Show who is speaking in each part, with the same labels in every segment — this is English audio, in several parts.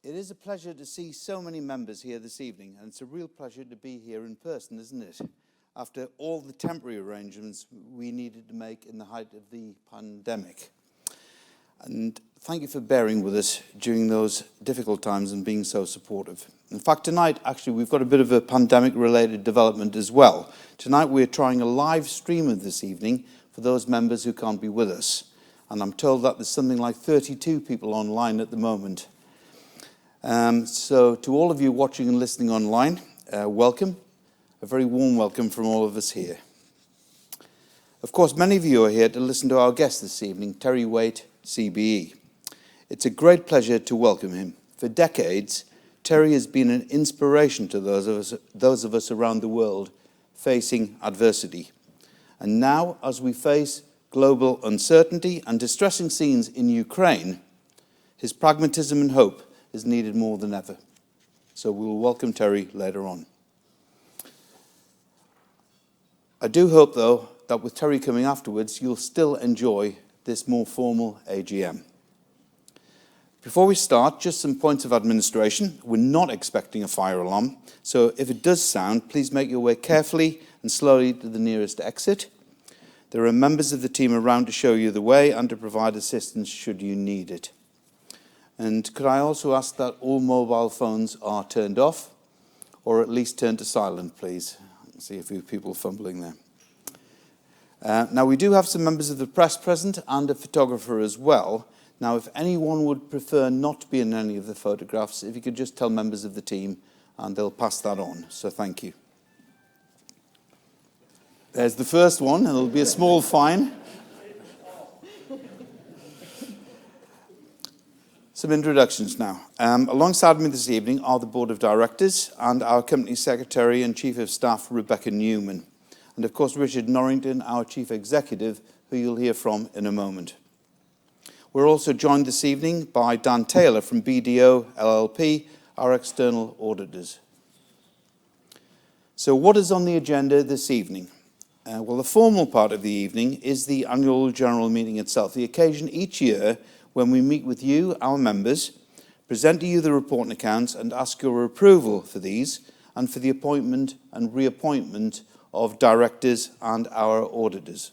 Speaker 1: It is a pleasure to see so many members here this evening, and it's a real pleasure to be here in person, isn't it? After all the temporary arrangements we needed to make in the height of the pandemic. And thank you for bearing with us during those difficult times and being so supportive. In fact, tonight, actually, we've got a bit of a pandemic-related development as well. Tonight, we're trying a live stream of this evening for those members who can't be with us. And I'm told that there's something like 32 people online at the moment. So to all of you watching and listening online, welcome. A very warm welcome from all of us here. Of course, many of you are here to listen to our guest this evening, Terry Waite CBE. It's a great pleasure to welcome him. For decades, Terry has been an inspiration to those of us around the world facing adversity. And now, as we face global uncertainty and distressing scenes in Ukraine, his pragmatism and hope is needed more than ever. So we'll welcome Terry later on. I do hope, though, that with Terry coming afterwards, you'll still enjoy this more formal AGM. Before we start, just some points of administration. We're not expecting a fire alarm, so if it does sound, please make your way carefully and slowly to the nearest exit. There are members of the team around to show you the way and to provide assistance should you need it. And could I also ask that all mobile phones are turned off, or at least turned to silent, please. I see a few people fumbling there. Now, we do have some members of the press present and a photographer as well. Now, if anyone would prefer not to be in any of the photographs, if you could just tell members of the team, and they'll pass that on. So thank you. There's the first one, and it'll be a small fine. Some introductions now. Alongside me this evening are the Board of Directors and our Company Secretary and Chief of Staff, Rebecca Newman. And of course, Richard Norrington, our Chief Executive, who you'll hear from in a moment. We're also joined this evening by Dan Taylor from BDO LLP, our external auditors. So what is on the agenda this evening? Well, the formal part of the evening is the annual general meeting itself, the occasion each year when we meet with you, our members, present to you the report and accounts and ask your approval for these and for the appointment and reappointment of directors and our auditors.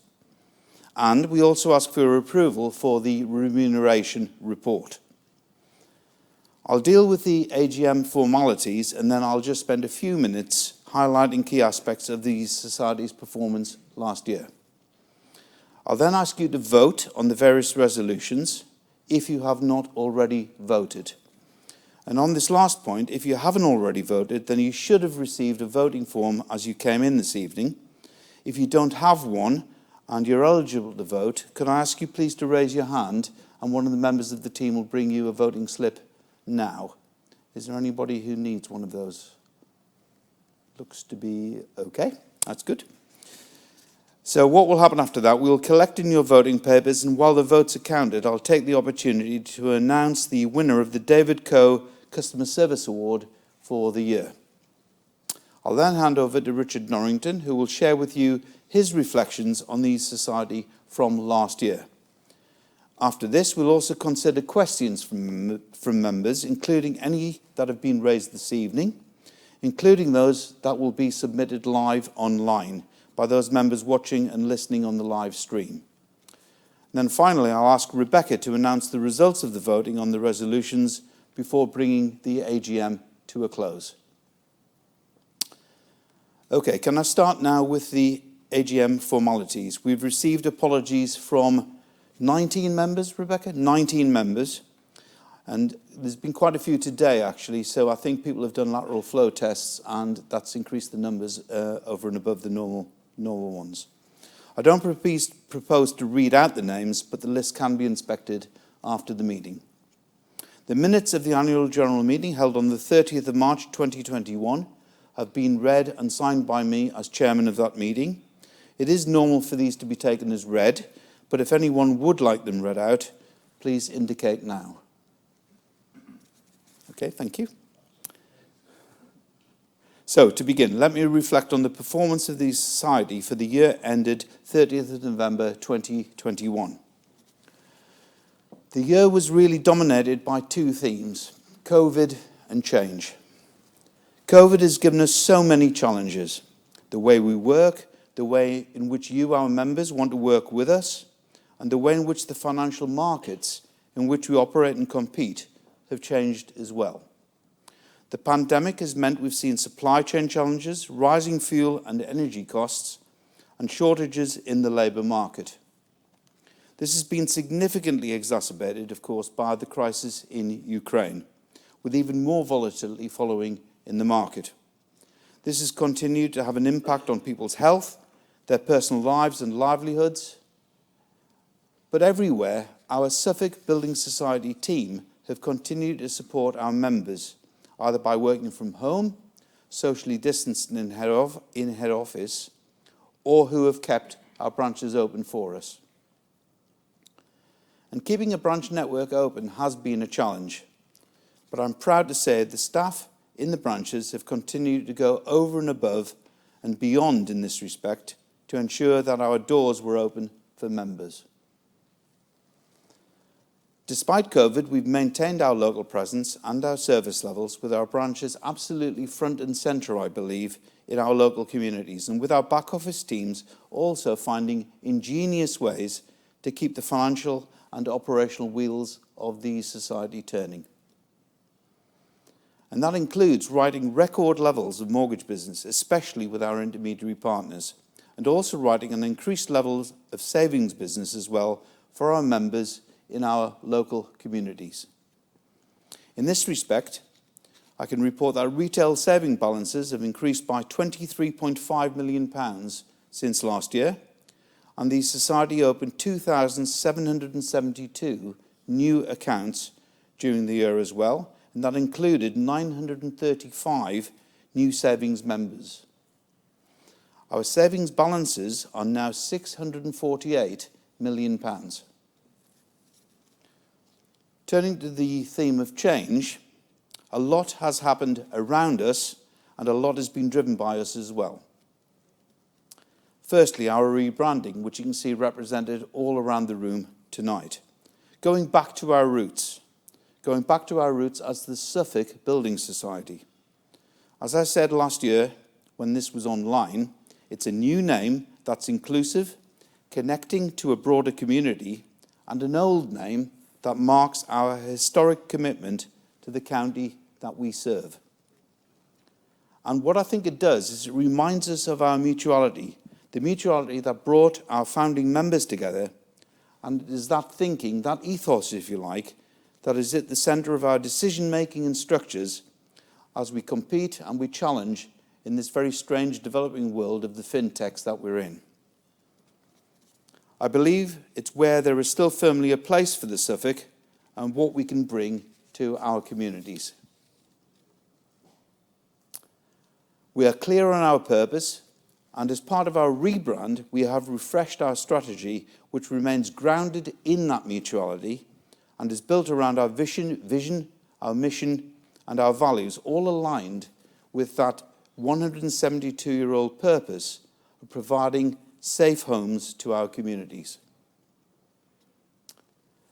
Speaker 1: And we also ask for your approval for the remuneration report. I'll deal with the AGM formalities and then I'll just spend a few minutes highlighting key aspects of the Society's performance last year. I'll then ask you to vote on the various resolutions if you have not already voted. And on this last point, if you haven't already voted, then you should have received a voting form as you came in this evening. If you don't have one and you're eligible to vote, could I ask you please to raise your hand and one of the members of the team will bring you a voting slip now. Is there anybody who needs one of those? Looks to be okay. That's good. So what will happen after that, we'll collect in your voting papers, and while the votes are counted, I'll take the opportunity to announce the winner of the David Coe Customer Service Award for the year. I'll then hand over to Richard Norrington, who will share with you his reflections on the Society from last year. After this, we'll also consider questions from members, including any that have been raised this evening, including those that will be submitted live online by those members watching and listening on the live stream. And then finally, I'll ask Rebecca to announce the results of the voting on the resolutions before bringing the AGM to a close. Okay, can I start now with the AGM formalities? We've received apologies from 19 members, Rebecca? 19 members. And there's been quite a few today, actually, so I think people have done lateral flow tests, and that's increased the numbers over and above the normal ones. I don't propose to read out the names, but the list can be inspected after the meeting. The minutes of the annual general meeting held on the 30th of March 2021 have been read and signed by me as chairman of that meeting. It is normal for these to be taken as read, but if anyone would like them read out, please indicate now. Okay, thank you. So, to begin, let me reflect on the performance of the Society for the year ended 30th of November 2021. The year was really dominated by two themes. COVID and change. COVID has given us so many challenges. The way we work, the way in which you, our members, want to work with us, and the way in which the financial markets in which we operate and compete have changed as well. The pandemic has meant we've seen supply chain challenges, rising fuel and energy costs, and shortages in the labour market. This has been significantly exacerbated, of course, by the crisis in Ukraine, with even more volatility following in the market. This has continued to have an impact on people's health, their personal lives and livelihoods. But everywhere, our Suffolk Building Society team have continued to support our members, either by working from home, socially distanced in head office, or who have kept our branches open for us. And keeping a branch network open has been a challenge, but I'm proud to say the staff in the branches have continued to go over and above and beyond in this respect to ensure that our doors were open for members. Despite COVID, we've maintained our local presence and our service levels, with our branches absolutely front and centre, I believe, in our local communities, and with our back office teams also finding ingenious ways to keep the financial and operational wheels of the society turning. And that includes writing record levels of mortgage business, especially with our intermediary partners, and also writing an increased levels of savings business as well for our members in our local communities. In this respect, I can report that retail saving balances have increased by £23.5 million since last year, and the Society opened 2,772 new accounts during the year as well, and that included 935 new savings members. Our savings balances are now £648 million. Turning to the theme of change, a lot has happened around us and a lot has been driven by us as well. Firstly, our rebranding, which you can see represented all around the room tonight. Going back to our roots as the Suffolk Building Society. As I said last year when this was online, it's a new name that's inclusive, connecting to a broader community, and an old name that marks our historic commitment to the county that we serve. And what I think it does is it reminds us of our mutuality, the mutuality that brought our founding members together, and it is that thinking, that ethos, if you like, that is at the centre of our decision-making and structures as we compete and we challenge in this very strange developing world of the fintechs that we're in. I believe it's where there is still firmly a place for the Suffolk and what we can bring to our communities. We are clear on our purpose, and as part of our rebrand, we have refreshed our strategy, which remains grounded in that mutuality and is built around our vision, our mission, and our values, all aligned with that 172-year-old purpose of providing safe homes to our communities.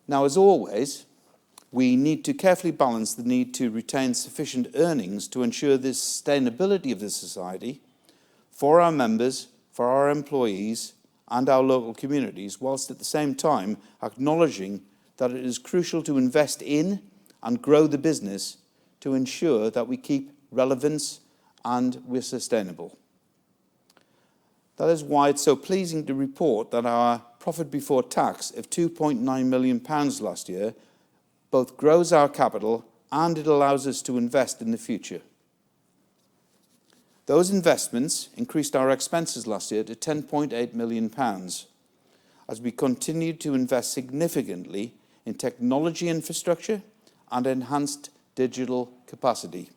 Speaker 1: Now, as always, we need to carefully balance the need to retain sufficient earnings to ensure the sustainability of the society for our members, for our employees, and our local communities, whilst at the same time acknowledging that it is crucial to invest in and grow the business to ensure that we keep relevance and we're sustainable. That is why it's so pleasing to report that our profit before tax of £2.9 million last year both grows our capital and it allows us to invest in the future. Those investments increased our expenses last year to £10.8 million as we continued to invest significantly in technology infrastructure and enhanced digital capacity,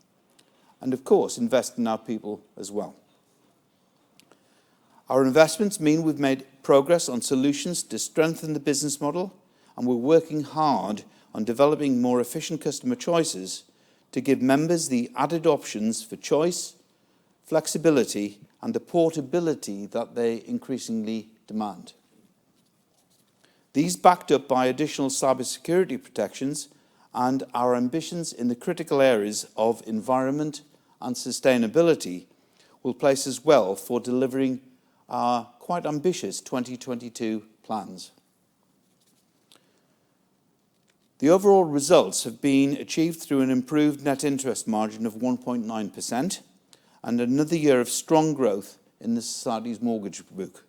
Speaker 1: and of course invest in our people as well. Our investments mean we've made progress on solutions to strengthen the business model, and we're working hard on developing more efficient customer choices to give members the added options for choice, flexibility, and the portability that they increasingly demand. These backed up by additional cybersecurity protections and our ambitions in the critical areas of environment and sustainability will place us well for delivering our quite ambitious 2022 plans. The overall results have been achieved through an improved net interest margin of 1.9% and another year of strong growth in the Society's mortgage book.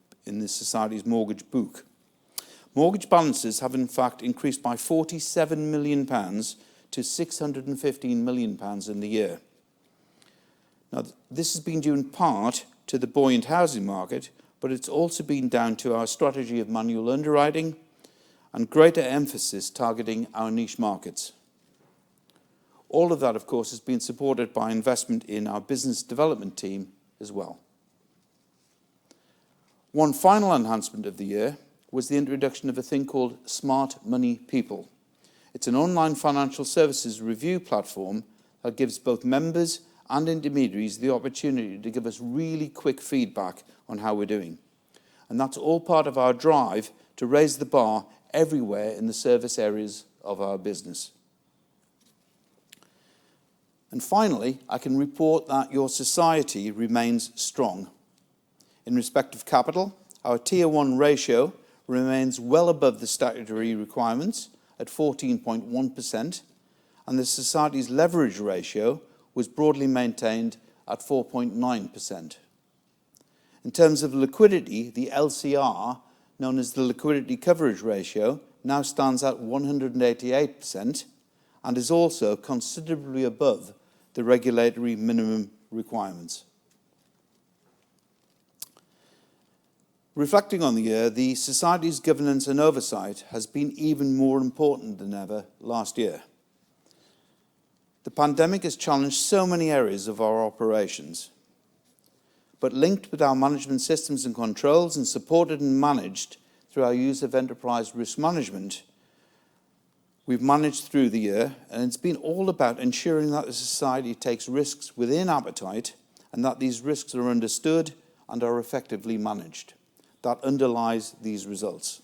Speaker 1: Mortgage balances have in fact increased by £47 million to £615 million in the year. Now, this has been due in part to the buoyant housing market, but it's also been down to our strategy of manual underwriting and greater emphasis targeting our niche markets. All of that, of course, has been supported by investment in our business development team as well. One final enhancement of the year was the introduction of a thing called Smart Money People. It's an online financial services review platform that gives both members and intermediaries the opportunity to give us really quick feedback on how we're doing. And that's all part of our drive to raise the bar everywhere in the service areas of our business. And finally, I can report that your society remains strong. In respect of capital, our Tier 1 ratio remains well above the statutory requirements at 14.1%, and the society's leverage ratio was broadly maintained at 4.9%. In terms of liquidity, the LCR, known as the liquidity coverage ratio, now stands at 188% and is also considerably above the regulatory minimum requirements. Reflecting on the year, the Society's governance and oversight has been even more important than ever last year. The pandemic has challenged so many areas of our operations, but linked with our management systems and controls and supported and managed through our use of enterprise risk management, we've managed through the year, and it's been all about ensuring that the Society takes risks within appetite and that these risks are understood and are effectively managed. That underlies these results.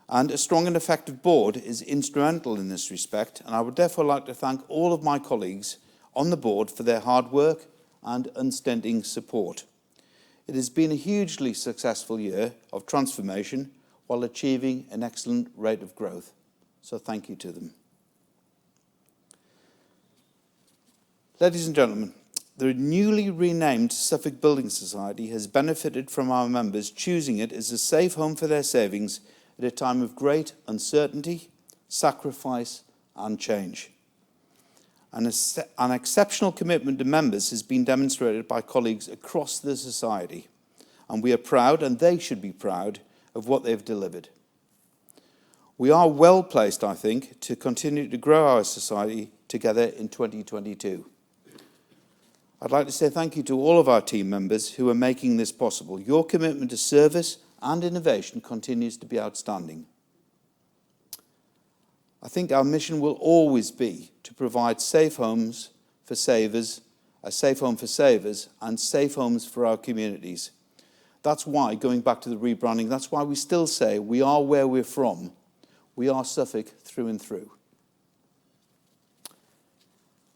Speaker 1: And a strong and effective board is instrumental in this respect, and I would therefore like to thank all of my colleagues on the board for their hard work and unstinting support. It has been a hugely successful year of transformation while achieving an excellent rate of growth. So thank you to them. Ladies and gentlemen, the newly renamed Suffolk Building Society has benefited from our members choosing it as a safe home for their savings at a time of great uncertainty, sacrifice and change. An exceptional commitment to members has been demonstrated by colleagues across the Society, and we are proud, and they should be proud, of what they've delivered. We are well placed, I think, to continue to grow our Society together in 2022. I'd like to say thank you to all of our team members who are making this possible. Your commitment to service and innovation continues to be outstanding. I think our mission will always be to provide safe homes for savers, a safe home for savers, and safe homes for our communities. That's why, going back to the rebranding, that's why we still say we are where we're from. We are Suffolk through and through.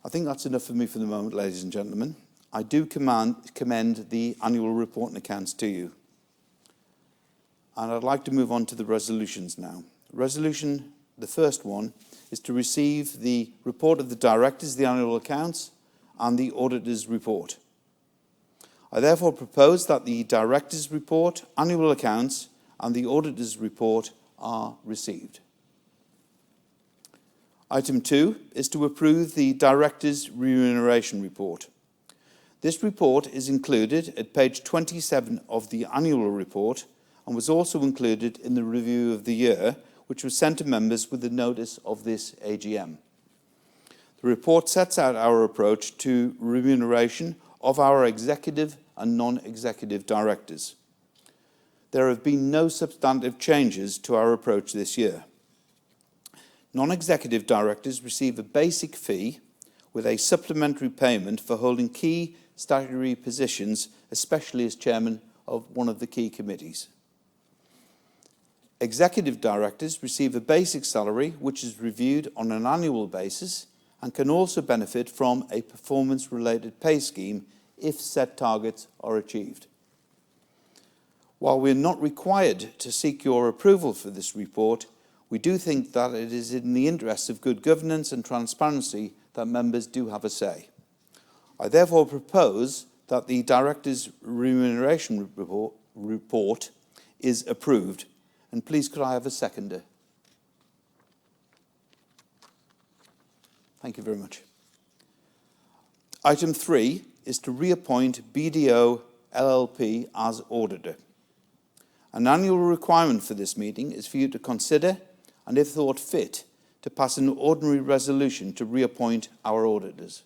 Speaker 1: I think that's enough for me for the moment, ladies and gentlemen. I do commend the annual report and accounts to you. And I'd like to move on to the resolutions now. Resolution, the first one, is to receive the report of the directors, the annual accounts, and the auditor's report. I therefore propose that the directors' report, annual accounts, and the auditor's report are received. Item 2 is to approve the directors' remuneration report. This report is included at page 27 of the annual report and was also included in the review of the year, which was sent to members with the notice of this AGM. The report sets out our approach to remuneration of our executive and non-executive directors. There have been no substantive changes to our approach this year. Non-executive directors receive a basic fee with a supplementary payment for holding key statutory positions, especially as chairman of one of the key committees. Executive directors receive a basic salary which is reviewed on an annual basis and can also benefit from a performance-related pay scheme if set targets are achieved. While we are not required to seek your approval for this report, we do think that it is in the interests of good governance and transparency that members do have a say. I therefore propose that the Director's Remuneration Report is approved. And please could I have a seconder? Thank you very much. Item 3 is to reappoint BDO LLP as auditor. An annual requirement for this meeting is for you to consider, and if thought fit, to pass an ordinary resolution to reappoint our auditors.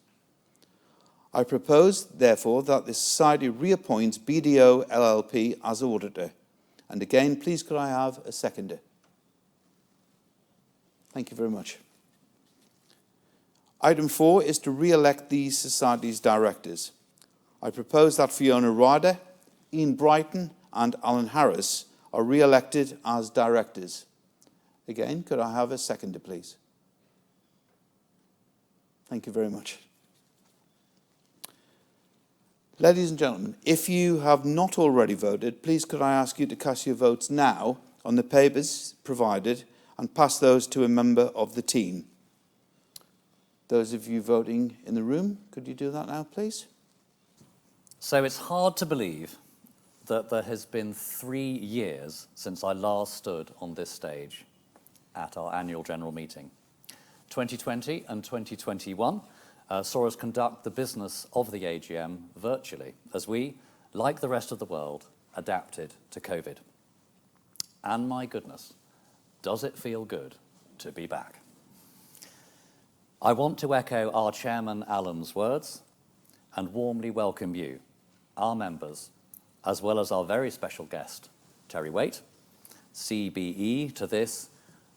Speaker 1: I propose, therefore, that the Society reappoints BDO LLP as auditor. And again, please could I have a seconder? Thank you very much. Item 4 is to re-elect the Society's directors. I propose that Fiona Ryder, Ian Brighton and Alan Harris are re-elected as directors. Again, could I have a seconder, please? Thank you very much. Ladies and gentlemen, if you have not already voted, please could I ask you to cast your votes now on the papers provided and pass those to a member of the team. Those of you voting in the room, could you do that now, please?
Speaker 2: So it's hard to believe that there has been 3 years since I last stood on this stage at our annual general meeting. 2020 and 2021 saw us conduct the business of the AGM virtually as we, like the rest of the world, adapted to COVID. And my goodness, does it feel good to be back? I want to echo our chairman Alan's words and warmly welcome you, our members, as well as our very special guest, Terry Waite CBE, to this,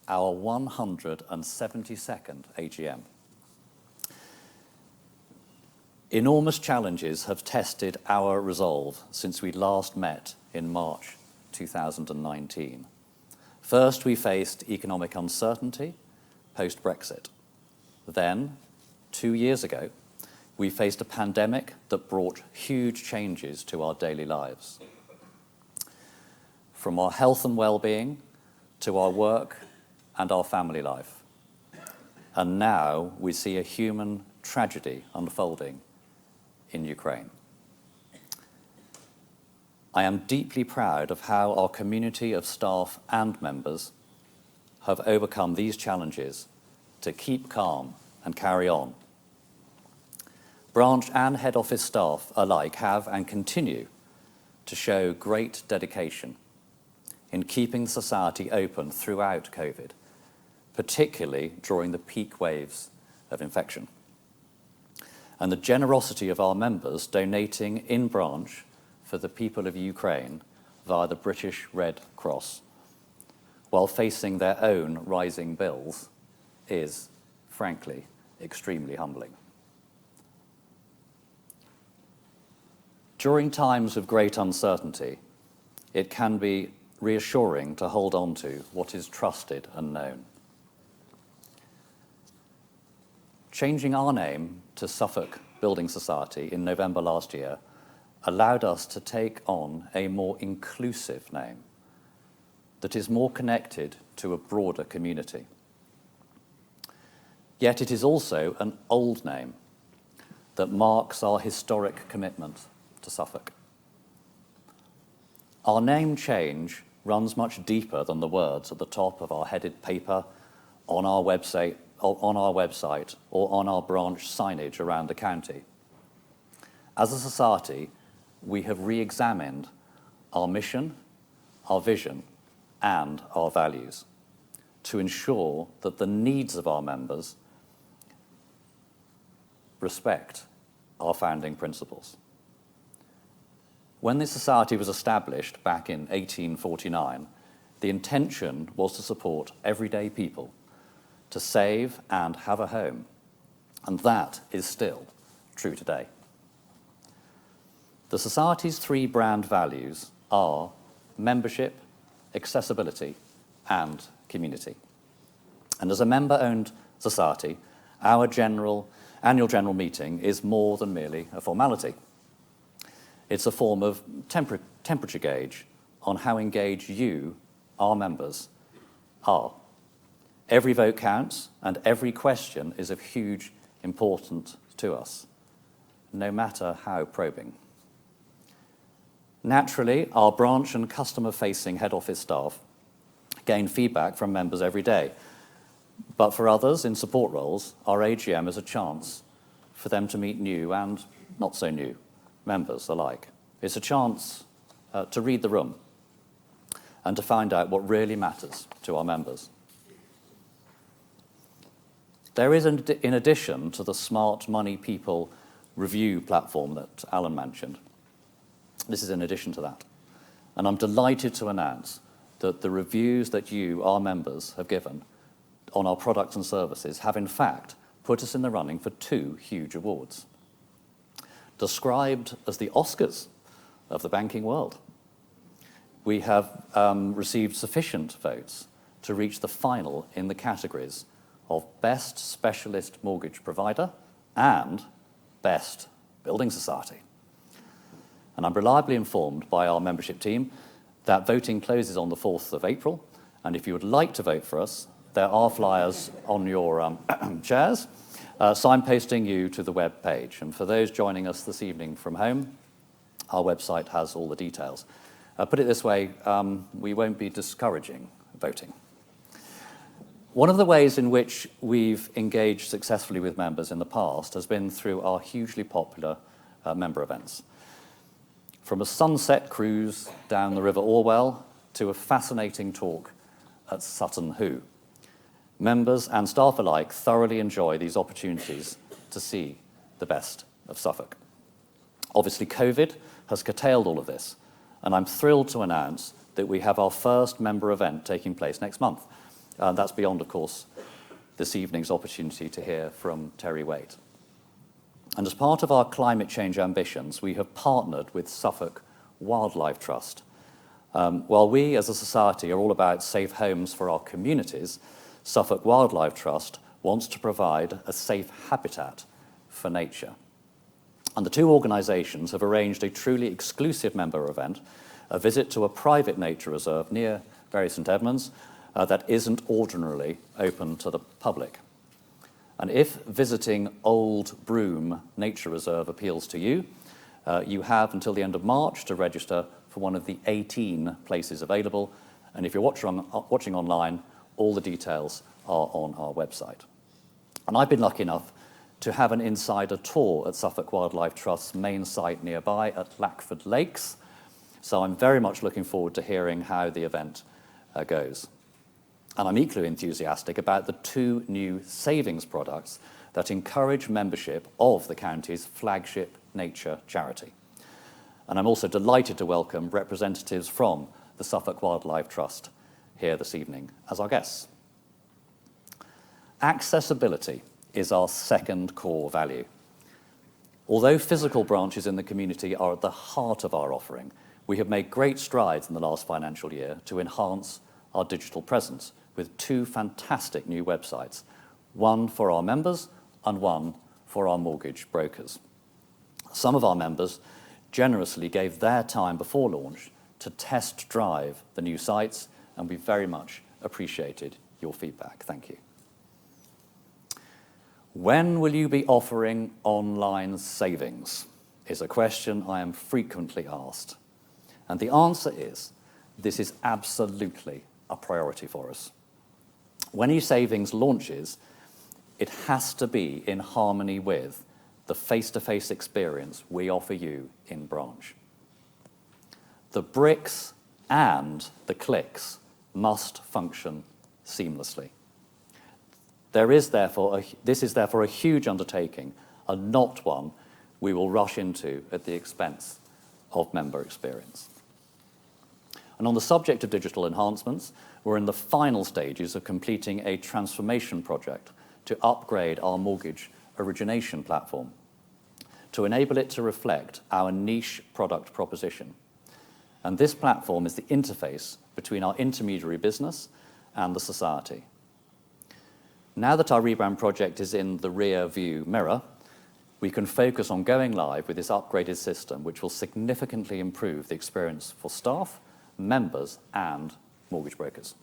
Speaker 2: our 172nd AGM. Enormous challenges have tested our resolve since we last met in March 2019. First, we faced economic uncertainty post-Brexit. Then, 2 years ago, we faced a pandemic that brought huge changes to our daily lives. From our health and well-being to our work and our family life. And now we see a human tragedy unfolding in Ukraine. I am deeply proud of how our community of staff and members have overcome these challenges to keep calm and carry on. Branch and head office staff alike have and continue to show great dedication in keeping the Society open throughout COVID, particularly during the peak waves of infection. And the generosity of our members donating in branch for the people of Ukraine via the British Red Cross, while facing their own rising bills, is, frankly, extremely humbling. During times of great uncertainty, it can be reassuring to hold on to what is trusted and known. Changing our name to Suffolk Building Society in November last year allowed us to take on a more inclusive name that is more connected to a broader community. Yet it is also an old name that marks our historic commitment to Suffolk. Our name change runs much deeper than the words at the top of our headed paper, on our website, or on our branch signage around the county. As a society, we have re-examined our mission, our vision, and our values to ensure that the needs of our members respect our founding principles. When the Society was established back in 1849, the intention was to support everyday people, to save and have a home, and that is still true today. The Society's 3 brand values are membership, accessibility, and community. And as a member-owned society, our annual general meeting is more than merely a formality. It's a form of temperature gauge on how engaged you, our members, are. Every vote counts, and every question is of huge importance to us, no matter how probing. Naturally, our branch and customer-facing head office staff gain feedback from members every day. But for others in support roles, our AGM is a chance for them to meet new and not so new members alike. It's a chance to read the room and to find out what really matters to our members. There is, in addition to the Smart Money People review platform that Alan mentioned, this is in addition to that. And I'm delighted to announce that the reviews that you, our members, have given on our products and services have in fact put us in the running for 2 huge awards. Described as the Oscars of the banking world, we have received sufficient votes to reach the final in the categories of Best Specialist Mortgage Provider and Best Building Society. And I'm reliably informed by our membership team that voting closes on the 4th of April, and if you would like to vote for us, there are flyers on your chairs signposting you to the web page. And for those joining us this evening from home, our website has all the details. Put it this way, we won't be discouraging voting. One of the ways in which we've engaged successfully with members in the past has been through our hugely popular member events. From a sunset cruise down the River Orwell to a fascinating talk at Sutton Hoo. Members and staff alike thoroughly enjoy these opportunities to see the best of Suffolk. Obviously, COVID has curtailed all of this, and I'm thrilled to announce that we have our first member event taking place next month. That's beyond, of course, this evening's opportunity to hear from Terry Waite. And as part of our climate change ambitions, we have partnered with Suffolk Wildlife Trust. While we as a society are all about safe homes for our communities, Suffolk Wildlife Trust wants to provide a safe habitat for nature. And the 2 organisations have arranged a truly exclusive member event, a visit to a private nature reserve near Bury St Edmunds that isn't ordinarily open to the public. And if visiting Old Broome Nature Reserve appeals to you, you have until the end of March to register for one of the 18 places available. And if you're watching online, all the details are on our website. And I've been lucky enough to have an insider tour at Suffolk Wildlife Trust's main site nearby at Lackford Lakes. So I'm very much looking forward to hearing how the event goes. And I'm equally enthusiastic about the 2 new savings products that encourage membership of the county's flagship nature charity. And I'm also delighted to welcome representatives from the Suffolk Wildlife Trust here this evening as our guests. Accessibility is our second core value. Although physical branches in the community are at the heart of our offering, we have made great strides in the last financial year to enhance our digital presence with 2 fantastic new websites, one for our members and one for our mortgage brokers. Some of our members generously gave their time before launch to test drive the new sites, and we very much appreciated your feedback. Thank you. When will you be offering online savings? Is a question I am frequently asked. And the answer is, this is absolutely a priority for us. When eSavings launches, it has to be in harmony with the face-to-face experience we offer you in branch. The bricks and the clicks must function seamlessly. This is therefore a huge undertaking and not one we will rush into at the expense of member experience. And on the subject of digital enhancements, we're in the final stages of completing a transformation project to upgrade our mortgage origination platform to enable it to reflect our niche product proposition. And this platform is the interface between our intermediary business and the Society. Now that our rebrand project is in the rear view mirror, we can focus on going live with this upgraded system, which will significantly improve the experience for staff, members, and mortgage brokers.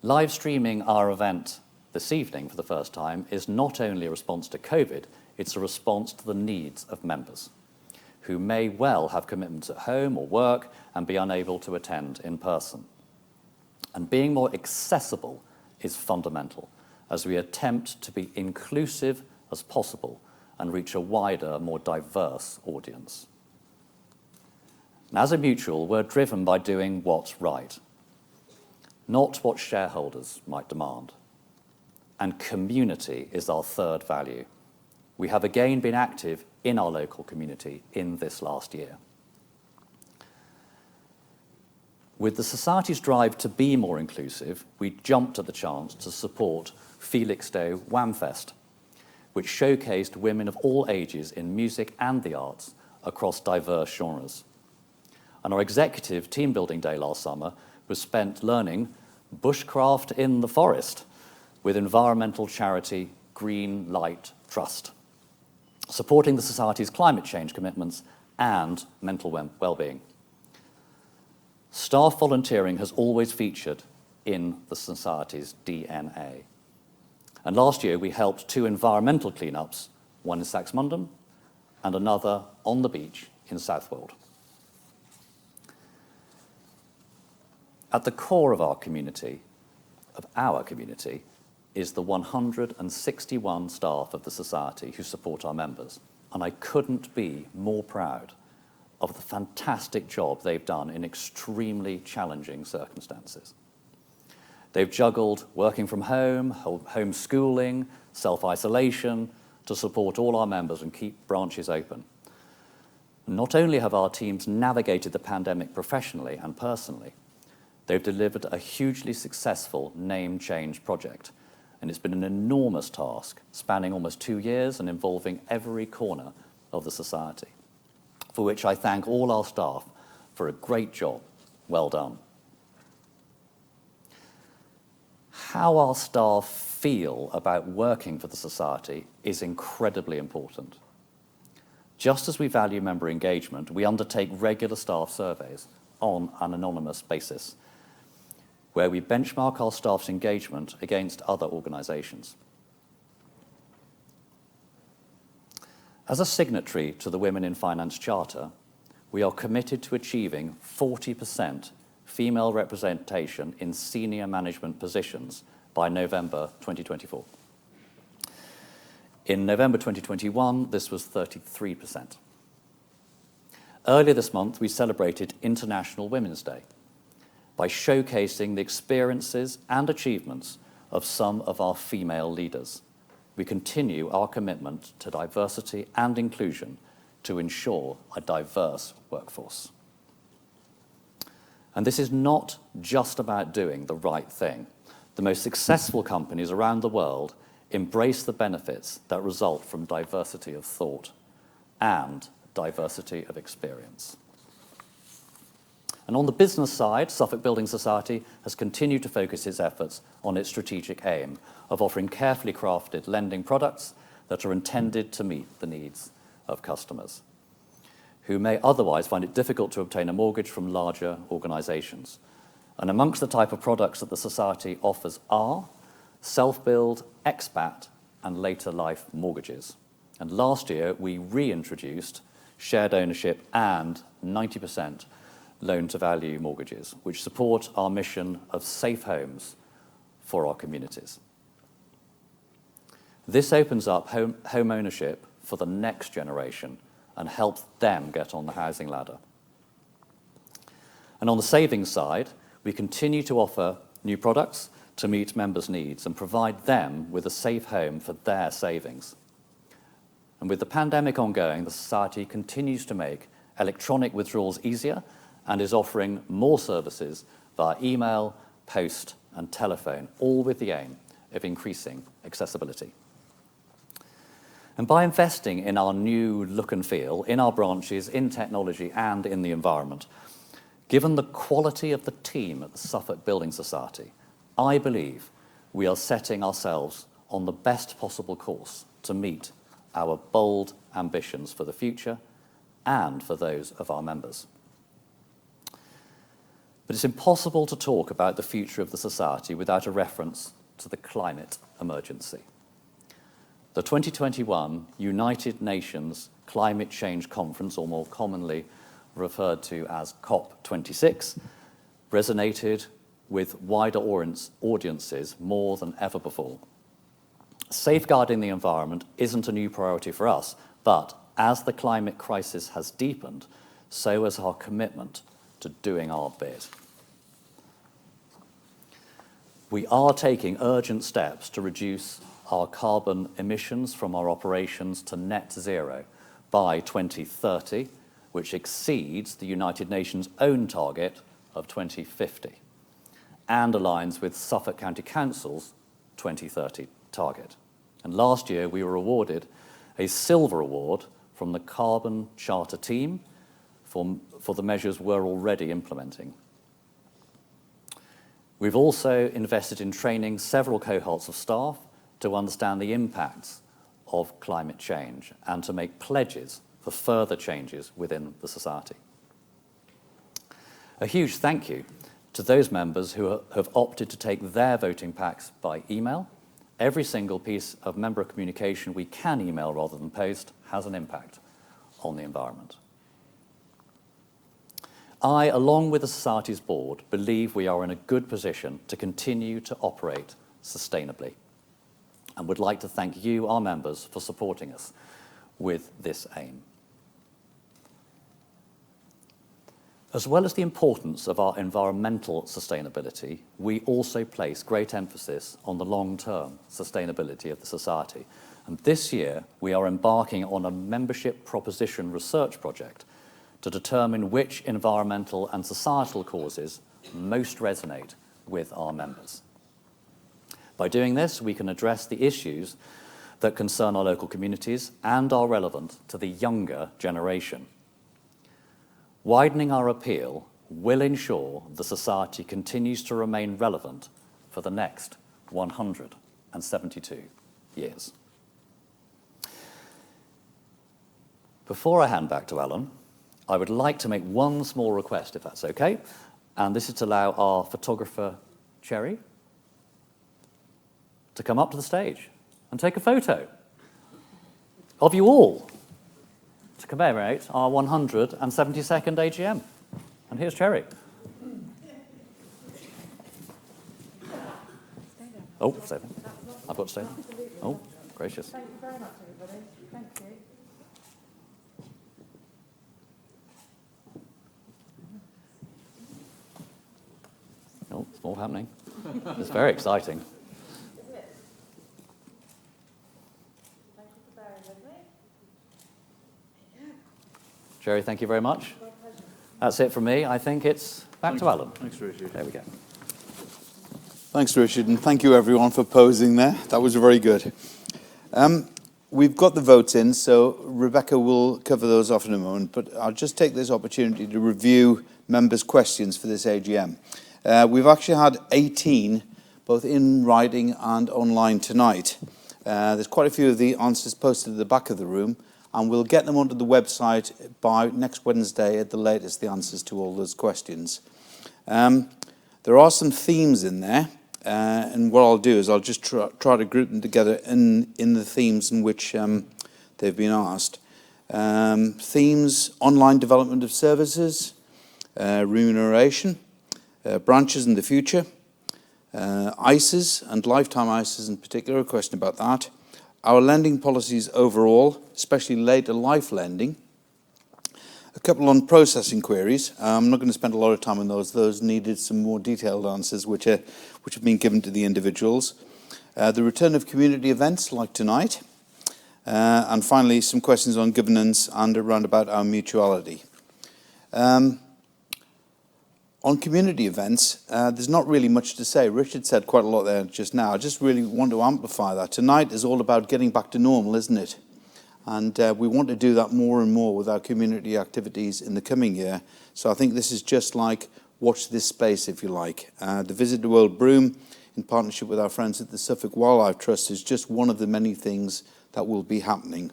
Speaker 2: Live streaming our event this evening for the first time is not only a response to COVID, it's a response to the needs of members who may well have commitments at home or work and be unable to attend in person. And being more accessible is fundamental as we attempt to be inclusive as possible and reach a wider, more diverse audience. And as a mutual, we're driven by doing what's right, not what shareholders might demand. And community is our third value. We have again been active in our local community in this last year. With the Society's drive to be more inclusive, we jumped at the chance to support Felixstowe Whamfest, which showcased women of all ages in music and the arts across diverse genres. And our executive team building day last summer was spent learning bushcraft in the forest with environmental charity Green Light Trust, supporting the Society's climate change commitments and mental well-being. Staff volunteering has always featured in the Society's DNA. And last year we helped 2 environmental cleanups, one in Saxmundham and another on the beach in Southwold. At the core of our community, is the 161 staff of the Society who support our members. And I couldn't be more proud of the fantastic job they've done in extremely challenging circumstances. They've juggled working from home, homeschooling, self-isolation to support all our members and keep branches open. Not only have our teams navigated the pandemic professionally and personally, they've delivered a hugely successful name change project, and it's been an enormous task spanning almost 2 years and involving every corner of the Society, for which I thank all our staff for a great job. Well done. How our staff feel about working for the Society is incredibly important. Just as we value member engagement, we undertake regular staff surveys on an anonymous basis, where we benchmark our staff's engagement against other organisations. As a signatory to the Women in Finance Charter, we are committed to achieving 40% female representation in senior management positions by November 2024. In November 2021, this was 33%. Earlier this month, we celebrated International Women's Day by showcasing the experiences and achievements of some of our female leaders. We continue our commitment to diversity and inclusion to ensure a diverse workforce. And this is not just about doing the right thing. The most successful companies around the world embrace the benefits that result from diversity of thought and diversity of experience. And on the business side, Suffolk Building Society has continued to focus its efforts on its strategic aim of offering carefully crafted lending products that are intended to meet the needs of customers who may otherwise find it difficult to obtain a mortgage from larger organisations. And amongst the type of products that the Society offers are self-build, expat, and later life mortgages. And last year, we reintroduced shared ownership and 90% loan-to-value mortgages, which support our mission of safe homes for our communities. This opens up home ownership for the next generation and helps them get on the housing ladder. And on the savings side, we continue to offer new products to meet members' needs and provide them with a safe home for their savings. And with the pandemic ongoing, the Society continues to make electronic withdrawals easier and is offering more services via email, post, and telephone, all with the aim of increasing accessibility. And by investing in our new look and feel, in our branches, in technology, and in the environment, Given the quality of the team at the Suffolk Building Society, I believe we are setting ourselves on the best possible course to meet our bold ambitions for the future and for those of our members. But it's impossible to talk about the future of the Society without a reference to the climate emergency. The 2021 United Nations Climate Change Conference, or more commonly referred to as COP26, resonated with wider audiences more than ever before. Safeguarding the environment isn't a new priority for us, but as the climate crisis has deepened, so has our commitment to doing our bit. We are taking urgent steps to reduce our carbon emissions from our operations to net zero by 2030, which exceeds the United Nations' own target of 2050 and aligns with Suffolk County Council's 2030 target. And last year, we were awarded a Silver Award from the Carbon Charter team for the measures we're already implementing. We've also invested in training several cohorts of staff to understand the impacts of climate change and to make pledges for further changes within the Society. A huge thank you to those members who have opted to take their voting packs by email. Every single piece of member communication we can email rather than post has an impact on the environment. I, along with the Society's board, believe we are in a good position to continue to operate sustainably and would like to thank you, our members, for supporting us with this aim. As well as the importance of our environmental sustainability, we also place great emphasis on the long-term sustainability of the Society. And this year, we are embarking on a membership proposition research project to determine which environmental and societal causes most resonate with our members. By doing this, we can address the issues that concern our local communities and are relevant to the younger generation. Widening our appeal will ensure the Society continues to remain relevant for the next 172 years. Before I hand back to Alan, I would like to make one small request, if that's okay, and this is to allow our photographer, Terry, to come up to the stage and take a photo of you all to commemorate our 172nd AGM. And here's Terry. Oh, stay there. I've got to stay there. Oh, gracious.
Speaker 3: Thank you very much, everybody. Thank you.
Speaker 2: Oh, it's all happening. It's very exciting.
Speaker 3: Is it? Thank you for bearing with me.
Speaker 2: Jerry, thank you very much. That's it from me. I think it's back to Alan.
Speaker 1: Thanks, Richard.
Speaker 2: There we go.
Speaker 1: Thanks, Richard, and thank you, everyone, for posing there. That was very good. We've got the votes in, so Rebecca will cover those off in a moment, but I'll just take this opportunity to review members' questions for this AGM. We've actually had 18, both in writing and online tonight. There's quite a few of the answers posted at the back of the room, and we'll get them onto the website by next Wednesday at the latest, the answers to all those questions. There are some themes in there, and what I'll do is I'll just try to group them together in the themes in which they've been asked. Themes: online development of services, remuneration, branches in the future, ISAs and lifetime ISAs in particular, a question about that, our lending policies overall, especially later life lending, a couple on processing queries. I'm not going to spend a lot of time on those. Those needed some more detailed answers, which have been given to the individuals. The return of community events like tonight, and finally some questions on governance and around about our mutuality. On community events, there's not really much to say. Richard said quite a lot there just now. I just really want to amplify that. Tonight is all about getting back to normal, isn't it? And we want to do that more and more with our community activities in the coming year. So I think this is just like watch this space, if you like. The Visit the World Broom, in partnership with our friends at the Suffolk Wildlife Trust, is just one of the many things that will be happening.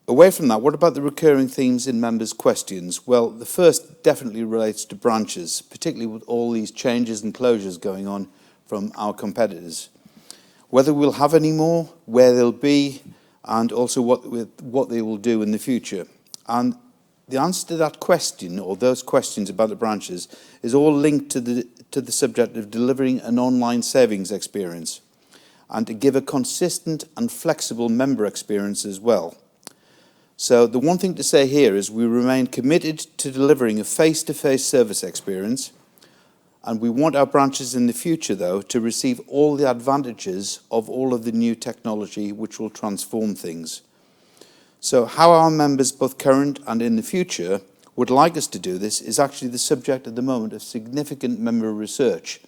Speaker 1: Away from that, what about the recurring themes in members' questions? Well, the first definitely relates to branches, particularly with all these changes and closures going on from our competitors. Whether we'll have any more, where they'll be, and also what they will do in the future. And the answer to that question, or those questions about the branches, is all linked to the subject of delivering an online savings experience and to give a consistent and flexible member experience as well. So the one thing to say here is we remain committed to delivering a face-to-face service experience, and we want our branches in the future, though, to receive all the advantages of all of the new technology which will transform things. So how our members, both current and in the future, would like us to do this is actually the subject at the moment of significant member research.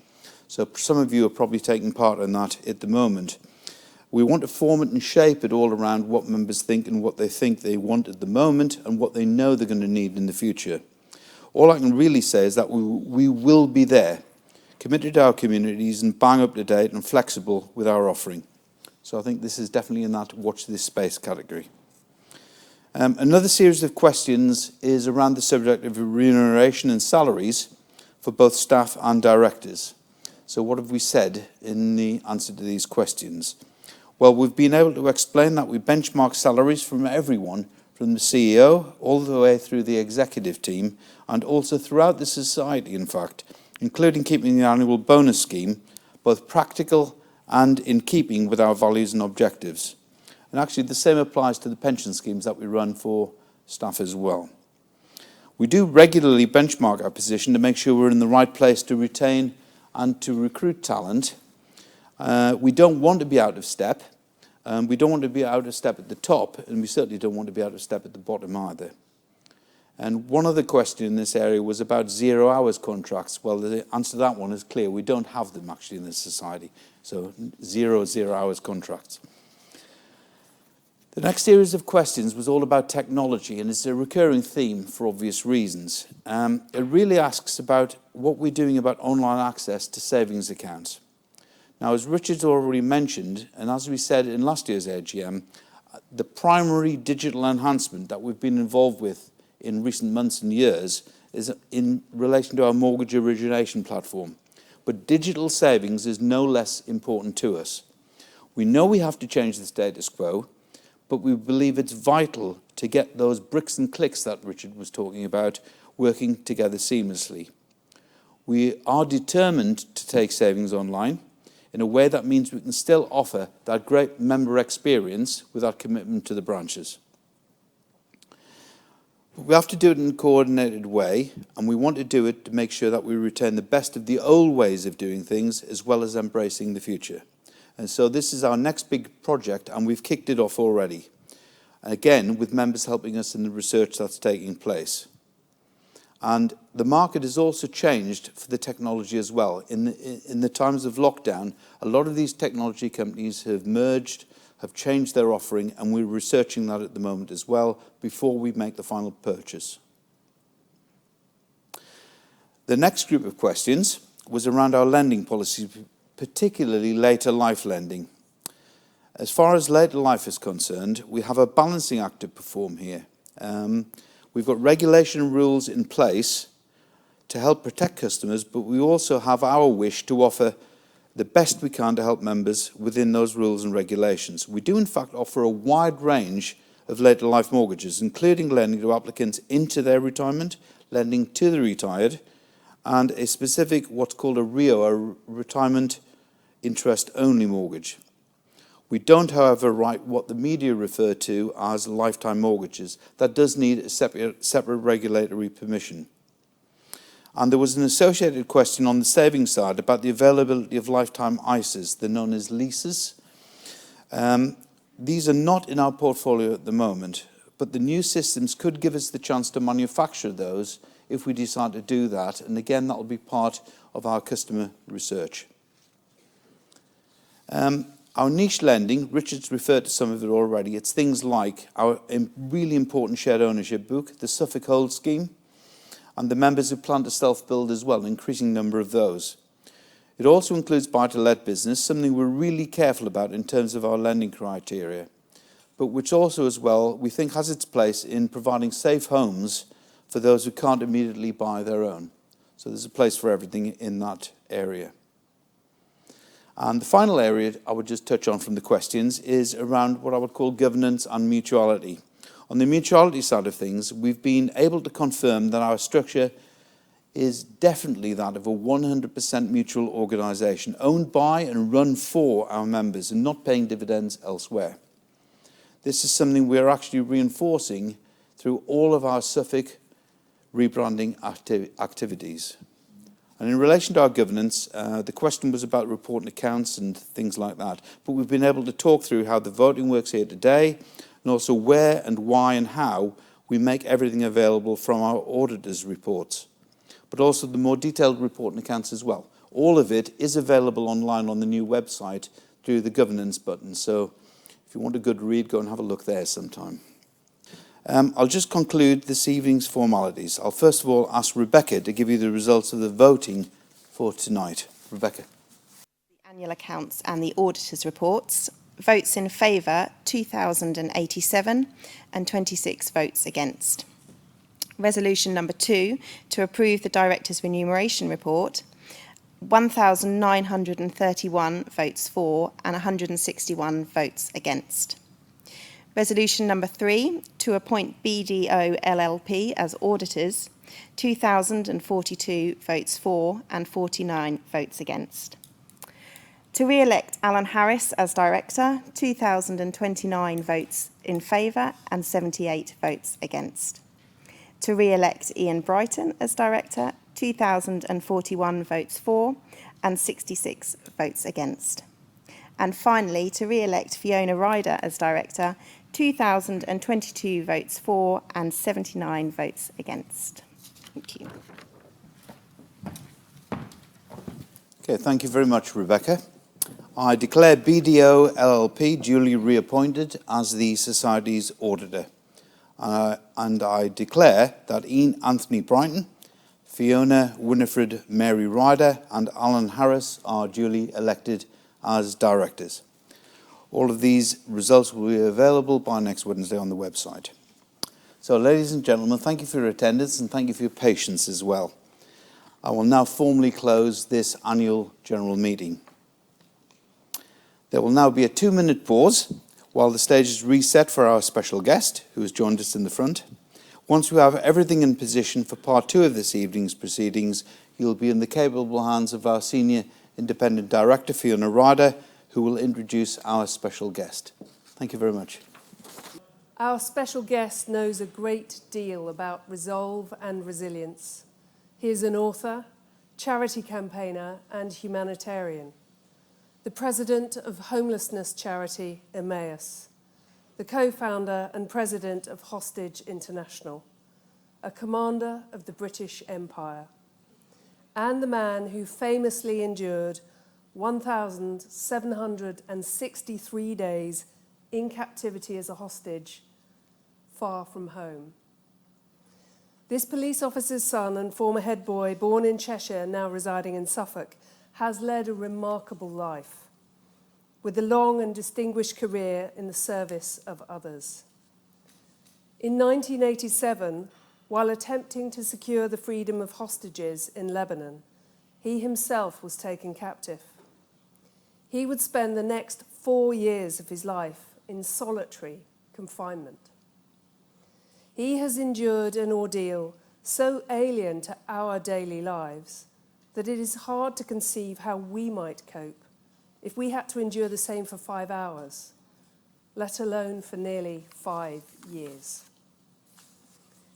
Speaker 1: So some of you are probably taking part in that at the moment. We want to form it and shape it all around what members think and what they think they want at the moment and what they know they're going to need in the future. All I can really say is that we will be there, committed to our communities and bang up to date and flexible with our offering. So I think this is definitely in that watch this space category. Another series of questions is around the subject of remuneration and salaries for both staff and directors. So what have we said in the answer to these questions? Well, we've been able to explain that we benchmark salaries from everyone, from the CEO all the way through the executive team, and also throughout the society, in fact, including keeping the annual bonus scheme both practical and in keeping with our values and objectives. And actually, the same applies to the pension schemes that we run for staff as well. We do regularly benchmark our position to make sure we're in the right place to retain and to recruit talent. We don't want to be out of step. We don't want to be out of step at the top, and we certainly don't want to be out of step at the bottom either. And one other question in this area was about 0 hours contracts. Well, the answer to that one is clear. We don't have them actually in this society. So 0 hours contracts. The next series of questions was all about technology, and it's a recurring theme for obvious reasons. It really asks about what we're doing about online access to savings accounts. Now, as Richard's already mentioned, and as we said in last year's AGM, the primary digital enhancement that we've been involved with in recent months and years is in relation to our mortgage origination platform. But digital savings is no less important to us. We know we have to change the status quo, but we believe it's vital to get those bricks and clicks that Richard was talking about working together seamlessly. We are determined to take savings online in a way that means we can still offer that great member experience with our commitment to the branches. We have to do it in a coordinated way, and we want to do it to make sure that we retain the best of the old ways of doing things as well as embracing the future. And so this is our next big project, and we've kicked it off already. Again, with members helping us in the research that's taking place. And the market has also changed for the technology as well. In the times of lockdown, a lot of these technology companies have merged, have changed their offering, and we're researching that at the moment as well before we make the final purchase. The next group of questions was around our lending policy, particularly later life lending. As far as later life is concerned, we have a balancing act to perform here. We've got regulation and rules in place to help protect customers, but we also have our wish to offer the best we can to help members within those rules and regulations. We do in fact offer a wide range of later life mortgages, including lending to applicants into their retirement, lending to the retired, and a specific what's called a RIO, a retirement interest only mortgage. We don't, however, write what the media refer to as lifetime mortgages. That does need a separate regulatory permission. And there was an associated question on the savings side about the availability of lifetime ISAs. They're known as leases. These are not in our portfolio at the moment, but the new systems could give us the chance to manufacture those if we decide to do that. And again, that will be part of our customer research. Our niche lending, Richard's referred to some of it already, it's things like our really important shared ownership book, the Suffolk Hold Scheme, and the members who plan to self-build as well, an increasing number of those. It also includes buy-to-let business, something we're really careful about in terms of our lending criteria, but which also as well we think has its place in providing safe homes for those who can't immediately buy their own. So there's a place for everything in that area. And the final area I would just touch on from the questions is around what I would call governance and mutuality. On the mutuality side of things, we've been able to confirm that our structure is definitely that of a 100% mutual organisation, owned by and run for our members and not paying dividends elsewhere. This is something we're actually reinforcing through all of our Suffolk rebranding activities. And in relation to our governance, the question was about reporting accounts and things like that. But we've been able to talk through how the voting works here today, and also where and why and how we make everything available from our auditors' reports, but also the more detailed reporting accounts as well. All of it is available online on the new website through the governance button. So if you want a good read, go and have a look there sometime. I'll just conclude this evening's formalities. I'll first of all ask Rebecca to give you the results of the voting for tonight. Rebecca.
Speaker 4: The annual accounts and the auditors' reports. Votes in favour, 2,087 and 26 votes against. Resolution number 2, to approve the Directors' Remuneration Report, 1,931 votes for and 161 votes against. Resolution number 3, to appoint BDO LLP as auditors, 2,042 votes for and 49 votes against. To re-elect Alan Harris as director, 2,029 votes in favour and 78 votes against. To re-elect Ian Brighton as director, 2,041 votes for and 66 votes against. And finally, to re-elect Fiona Ryder as director, 2,022 votes for and 79 votes against. Thank you.
Speaker 1: Okay, thank you very much, Rebecca. I declare BDO LLP duly reappointed as the Society's auditor. And I declare that Ian Anthony Brighton, Fiona Winifred Mary Ryder and Alan Harris are duly elected as directors. All of these results will be available by next Wednesday on the website. So, ladies and gentlemen, thank you for your attendance and thank you for your patience as well. I will now formally close this annual general meeting. There will now be a 2-minute pause while the stage is reset for our special guest, who has joined us in the front. Once we have everything in position for part 2 of this evening's proceedings, you'll be in the capable hands of our Senior Independent Director, Fiona Ryder, who will introduce our special guest. Thank you very much.
Speaker 5: Our special guest knows a great deal about resolve and resilience. He is an author, charity campaigner, and humanitarian. The president of homelessness charity Emmaus, the co-founder and president of Hostage International, a commander of the British Empire, and the man who famously endured 1,763 days in captivity as a hostage, far from home. This police officer's son and former head boy, born in Cheshire, now residing in Suffolk, has led a remarkable life, with a long and distinguished career in the service of others. In 1987, while attempting to secure the freedom of hostages in Lebanon, he himself was taken captive. He would spend the next 4 years of his life in solitary confinement. He has endured an ordeal so alien to our daily lives that it is hard to conceive how we might cope if we had to endure the same for 5 hours, let alone for nearly 5 years.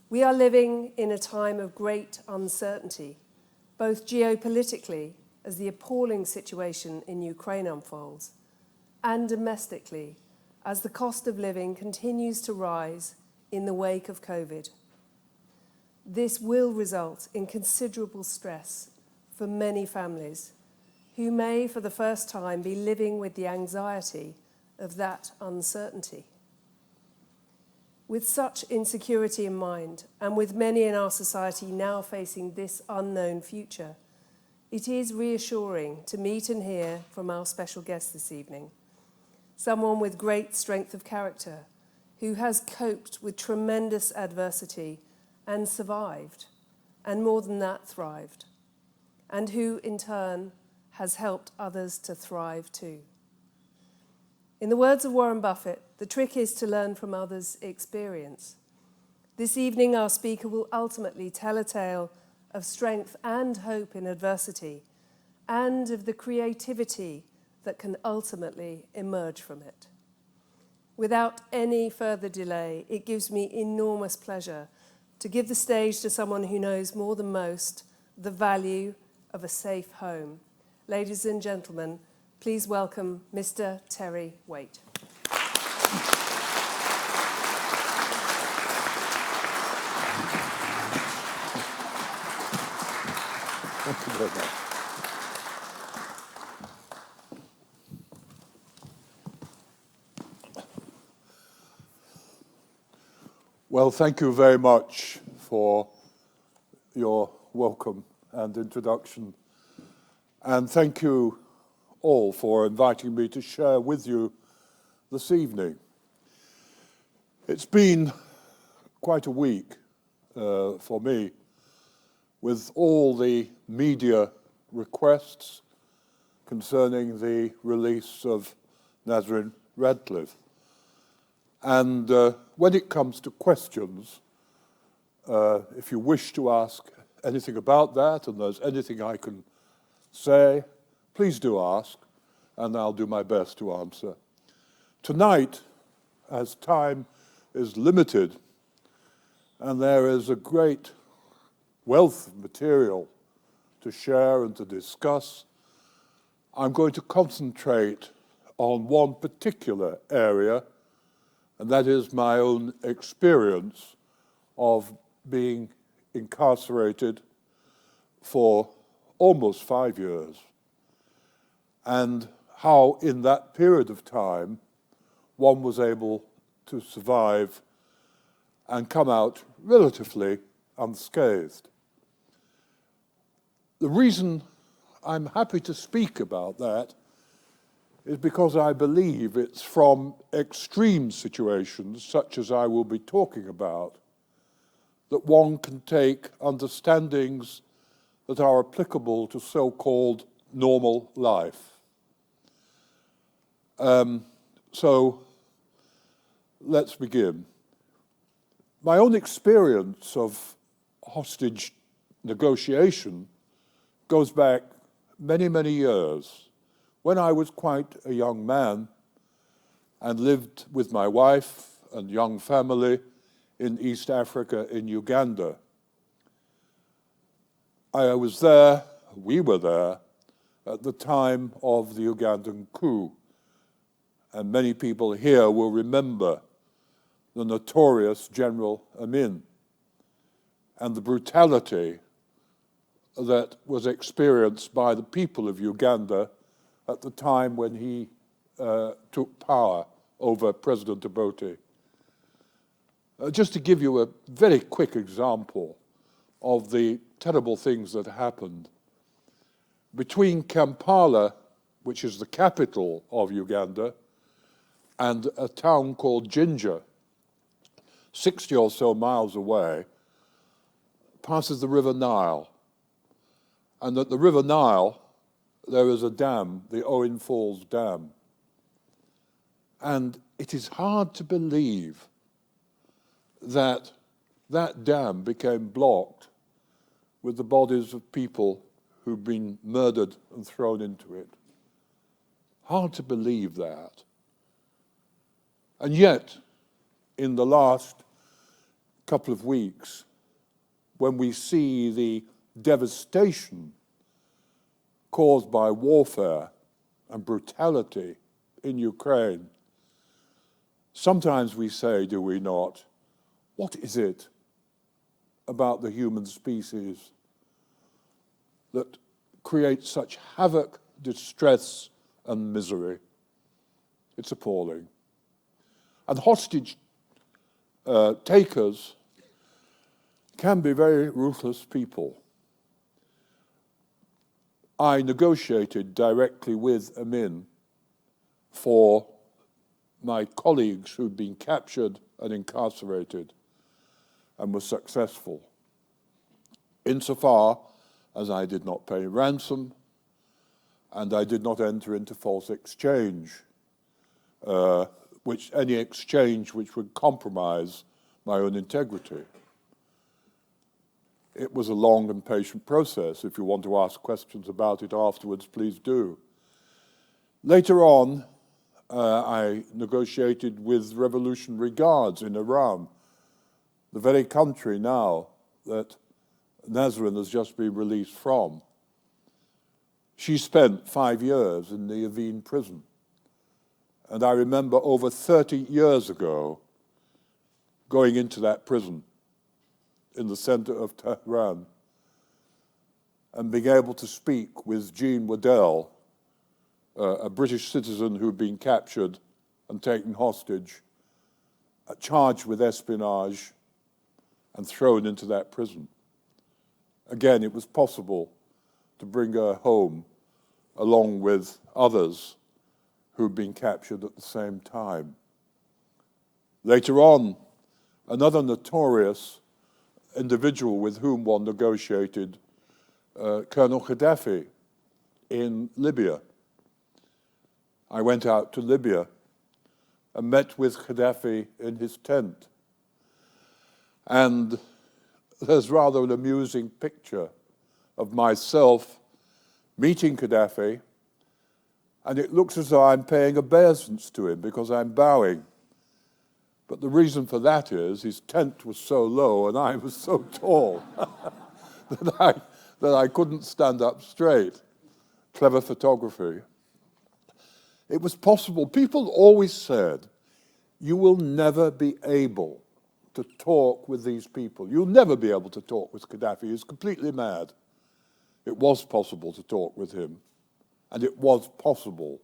Speaker 5: We are living in a time of great uncertainty, both geopolitically, as the appalling situation in Ukraine unfolds, and domestically, as the cost of living continues to rise in the wake of COVID. This will result in considerable stress for many families who may for the first time be living with the anxiety of that uncertainty. With such insecurity in mind, and with many in our society now facing this unknown future, it is reassuring to meet and hear from our special guest this evening, someone with great strength of character, who has coped with tremendous adversity and survived, and more than that, thrived, and who, in turn, has helped others to thrive too. In the words of Warren Buffett, the trick is to learn from others' experience. This evening, our speaker will ultimately tell a tale of strength and hope in adversity, and of the creativity that can ultimately emerge from it. Without any further delay, it gives me enormous pleasure to give the stage to someone who knows more than most the value of a safe home. Ladies and gentlemen, please welcome Mr. Terry Waite.
Speaker 6: Thank you very much. Well, thank you very much for your welcome and introduction. And thank you all for inviting me to share with you this evening. It's been quite a week for me with all the media requests concerning the release of Nazarene Radcliffe. And when it comes to questions, if you wish to ask anything about that and there's anything I can say, please do ask, and I'll do my best to answer. Tonight, as time is limited, and there is a great wealth of material to share and to discuss, I'm going to concentrate on one particular area, and that is my own experience of being incarcerated for almost 5 years, and how in that period of time one was able to survive and come out relatively unscathed. The reason I'm happy to speak about that is because I believe it's from extreme situations, such as I will be talking about, that one can take understandings that are applicable to so-called normal life. So let's begin. My own experience of hostage negotiation goes back many, many years, when I was quite a young man and lived with my wife and young family in East Africa, in Uganda. We were there at the time of the Ugandan coup, and many people here will remember the notorious General Amin and the brutality that was experienced by the people of Uganda at the time when he took power over President Obote. Just to give you a very quick example of the terrible things that happened. Between Kampala, which is the capital of Uganda, and a town called Jinja, 60 or so miles away, passes the River Nile. And at the River Nile, there is a dam, the Owen Falls Dam. And it is hard to believe that that dam became blocked with the bodies of people who'd been murdered and thrown into it. Hard to believe that. And yet, in the last couple of weeks, when we see the devastation caused by warfare and brutality in Ukraine, sometimes we say, do we not, what is it about the human species that creates such havoc distress and misery. It's appalling. And hostage takers can be very ruthless people. I negotiated directly with Amin for my colleagues who'd been captured and incarcerated and was successful, insofar as I did not pay ransom and I did not enter into false exchange, any exchange which would compromise my own integrity. It was a long and patient process. If you want to ask questions about it afterwards, please do. Later on, I negotiated with Revolutionary Guards in Iran, the very country now that Nazrin has just been released from. She spent 5 years in the Evin prison. And I remember over 30 years ago going into that prison in the center of Tehran and being able to speak with Jean Waddell, a British citizen who'd been captured and taken hostage, charged with espionage and thrown into that prison. Again, it was possible to bring her home along with others who'd been captured at the same time. Later on, another notorious individual with whom one negotiated, Colonel Gaddafi in Libya. I went out to Libya and met with Gaddafi in his tent. And there's rather an amusing picture of myself meeting Gaddafi, and it looks as though I'm paying obeisance to him because I'm bowing. But the reason for that is his tent was so low and I was so tall that I couldn't stand up straight. Clever photography. It was possible. People always said, you will never be able to talk with these people. You'll never be able to talk with Gaddafi. He's completely mad. It was possible to talk with him, and it was possible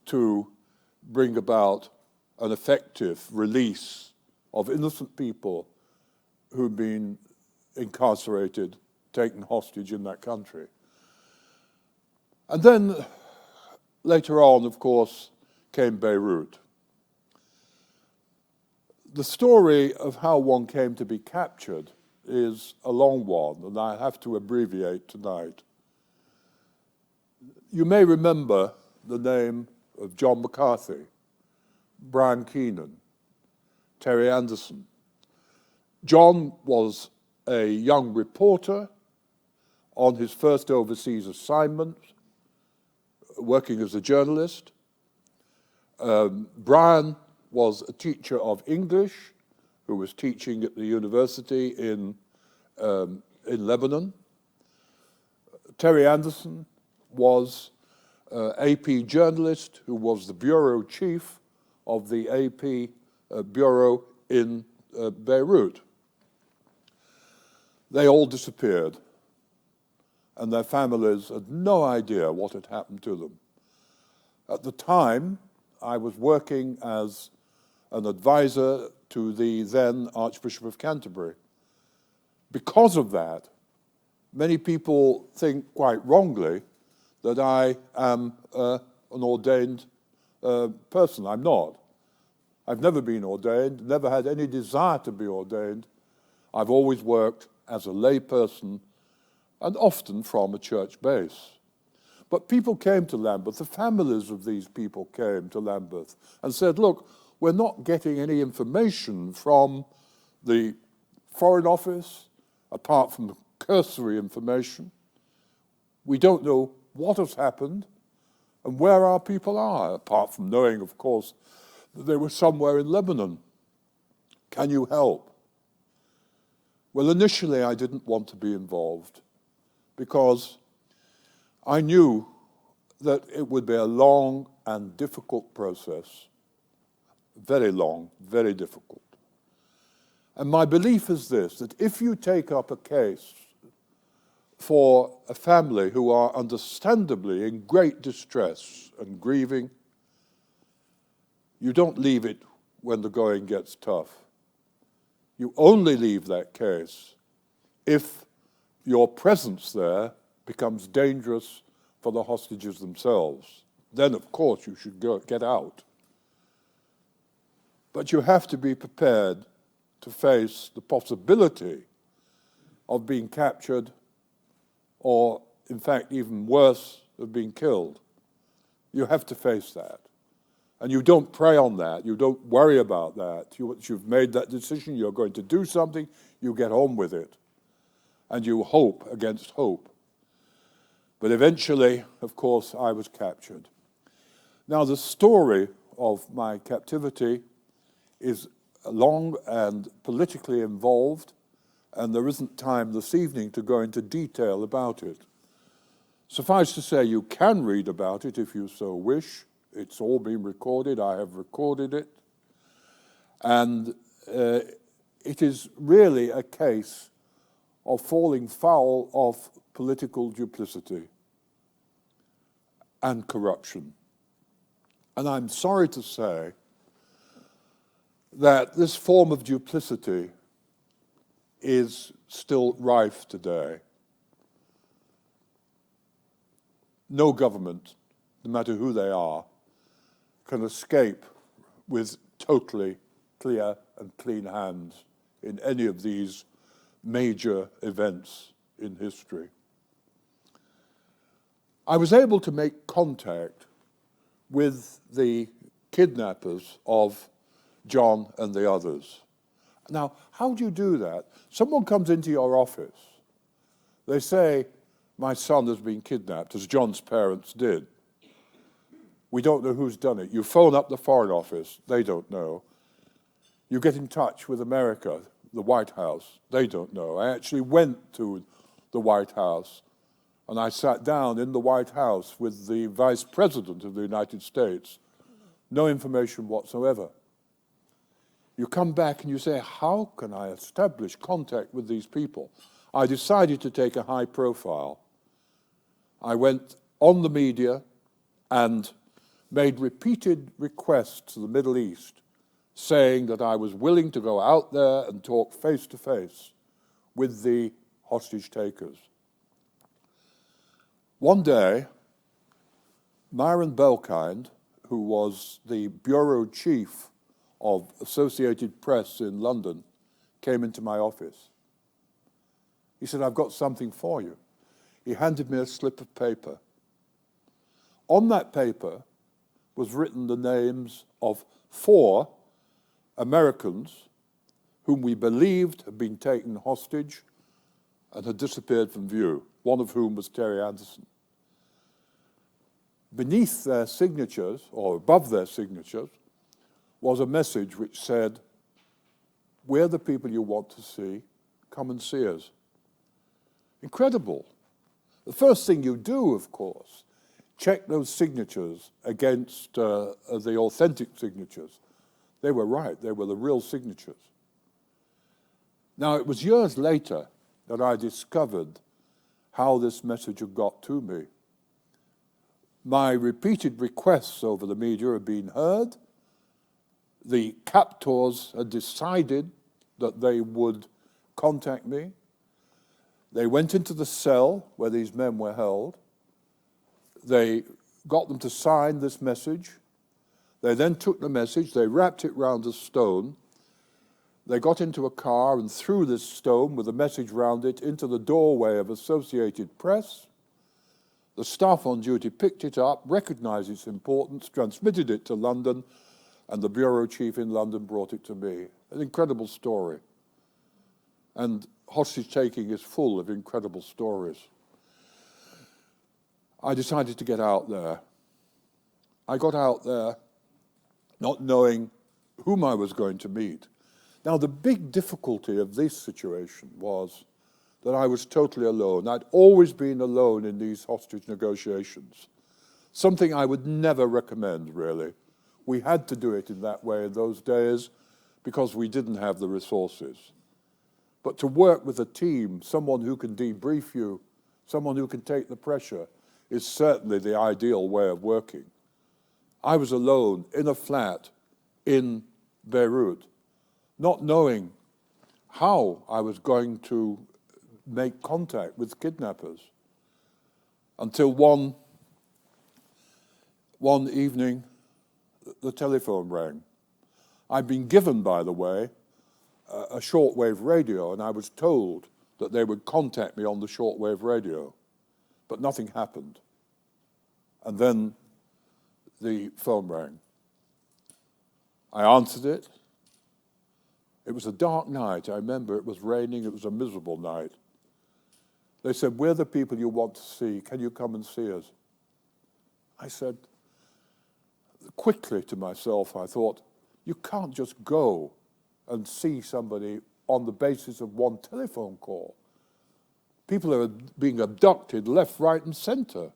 Speaker 6: to bring about an effective release of innocent people who've been incarcerated, taken hostage in that country. And then later on, of course, came Beirut. The story of how one came to be captured is a long one, and I have to abbreviate tonight. You may remember the name of John McCarthy, Brian Keenan, Terry Anderson. John was a young reporter on his first overseas assignment, working as a journalist. Brian was a teacher of English who was teaching at the university in Lebanon. Terry Anderson was AP journalist who was the bureau chief of the AP bureau in Beirut. They all disappeared, and their families had no idea what had happened to them. At the time, I was working as an advisor to the then Archbishop of Canterbury. Because of that, many people think quite wrongly that I am an ordained person. I'm not. I've never been ordained, never had any desire to be ordained. I've always worked as a lay person and often from a church base. But people came to Lambeth, the families of these people came to Lambeth and said, look, we're not getting any information from the Foreign Office, apart from cursory information. We don't know what has happened and where our people are, apart from knowing, of course, that they were somewhere in Lebanon. Can you help? Well, initially I didn't want to be involved because I knew that it would be a long and difficult process. Very long, very difficult. And my belief is this, that if you take up a case for a family who are understandably in great distress and grieving, you don't leave it when the going gets tough. You only leave that case if your presence there becomes dangerous for the hostages themselves. Then, of course, you should get out. But you have to be prepared to face the possibility of being captured or, in fact, even worse, of being killed. You have to face that. And you don't prey on that. You don't worry about that. You've made that decision. You're going to do something. You get on with it. And you hope against hope. But eventually, of course, I was captured. Now, the story of my captivity is long and politically involved, and there isn't time this evening to go into detail about it. Suffice to say, you can read about it if you so wish. It's all been recorded. I have recorded it. And it is really a case of falling foul of political duplicity and corruption. And I'm sorry to say that this form of duplicity is still rife today. No government, no matter who they are, can escape with totally clear and clean hands in any of these major events in history. I was able to make contact with the kidnappers of John and the others. Now, how do you do that? Someone comes into your office. They say, my son has been kidnapped, as John's parents did. We don't know who's done it. You phone up the Foreign Office. They don't know. You get in touch with America, the White House. They don't know. I actually went to the White House, and I sat down in the White House with the Vice President of the United States. No information whatsoever. You come back and you say, how can I establish contact with these people? I decided to take a high profile. I went on the media and made repeated requests to the Middle East, saying that I was willing to go out there and talk face to face with the hostage takers. One day, Myron Belkind, who was the bureau chief of Associated Press in London, came into my office. He said, I've got something for you. He handed me a slip of paper. On that paper was written the names of 4 Americans whom we believed had been taken hostage and had disappeared from view, one of whom was Terry Anderson. Beneath their signatures, or above their signatures, was a message which said, we're the people you want to see, come and see us. Incredible. The first thing you do, of course, check those signatures against the authentic signatures. They were right, they were the real signatures. Now, it was years later that I discovered how this message had got to me. My repeated requests over the media had been heard. The captors had decided that they would contact me. They went into the cell where these men were held. They got them to sign this message. They then took the message, they wrapped it round a stone. They got into a car and threw this stone with the message round it into the doorway of Associated Press. The staff on duty picked it up, recognized its importance, transmitted it to London, and the bureau chief in London brought it to me. An incredible story. And hostage-taking is full of incredible stories. I decided to get out there. I got out there not knowing whom I was going to meet. Now, the big difficulty of this situation was that I was totally alone. I'd always been alone in these hostage negotiations, something I would never recommend, really. We had to do it in that way in those days because we didn't have the resources. But to work with a team, someone who can debrief you, someone who can take the pressure, is certainly the ideal way of working. I was alone in a flat in Beirut, not knowing how I was going to make contact with kidnappers, until one evening the telephone rang. I'd been given, by the way, a shortwave radio, and I was told that they would contact me on the shortwave radio, but nothing happened. And then the phone rang. I answered it. It was a dark night. I remember it was raining. It was a miserable night. They said, "We're the people you want to see. Can you come and see us?" I said, quickly to myself, I thought, you can't just go and see somebody on the basis of one telephone call. People are being abducted left, right, and center.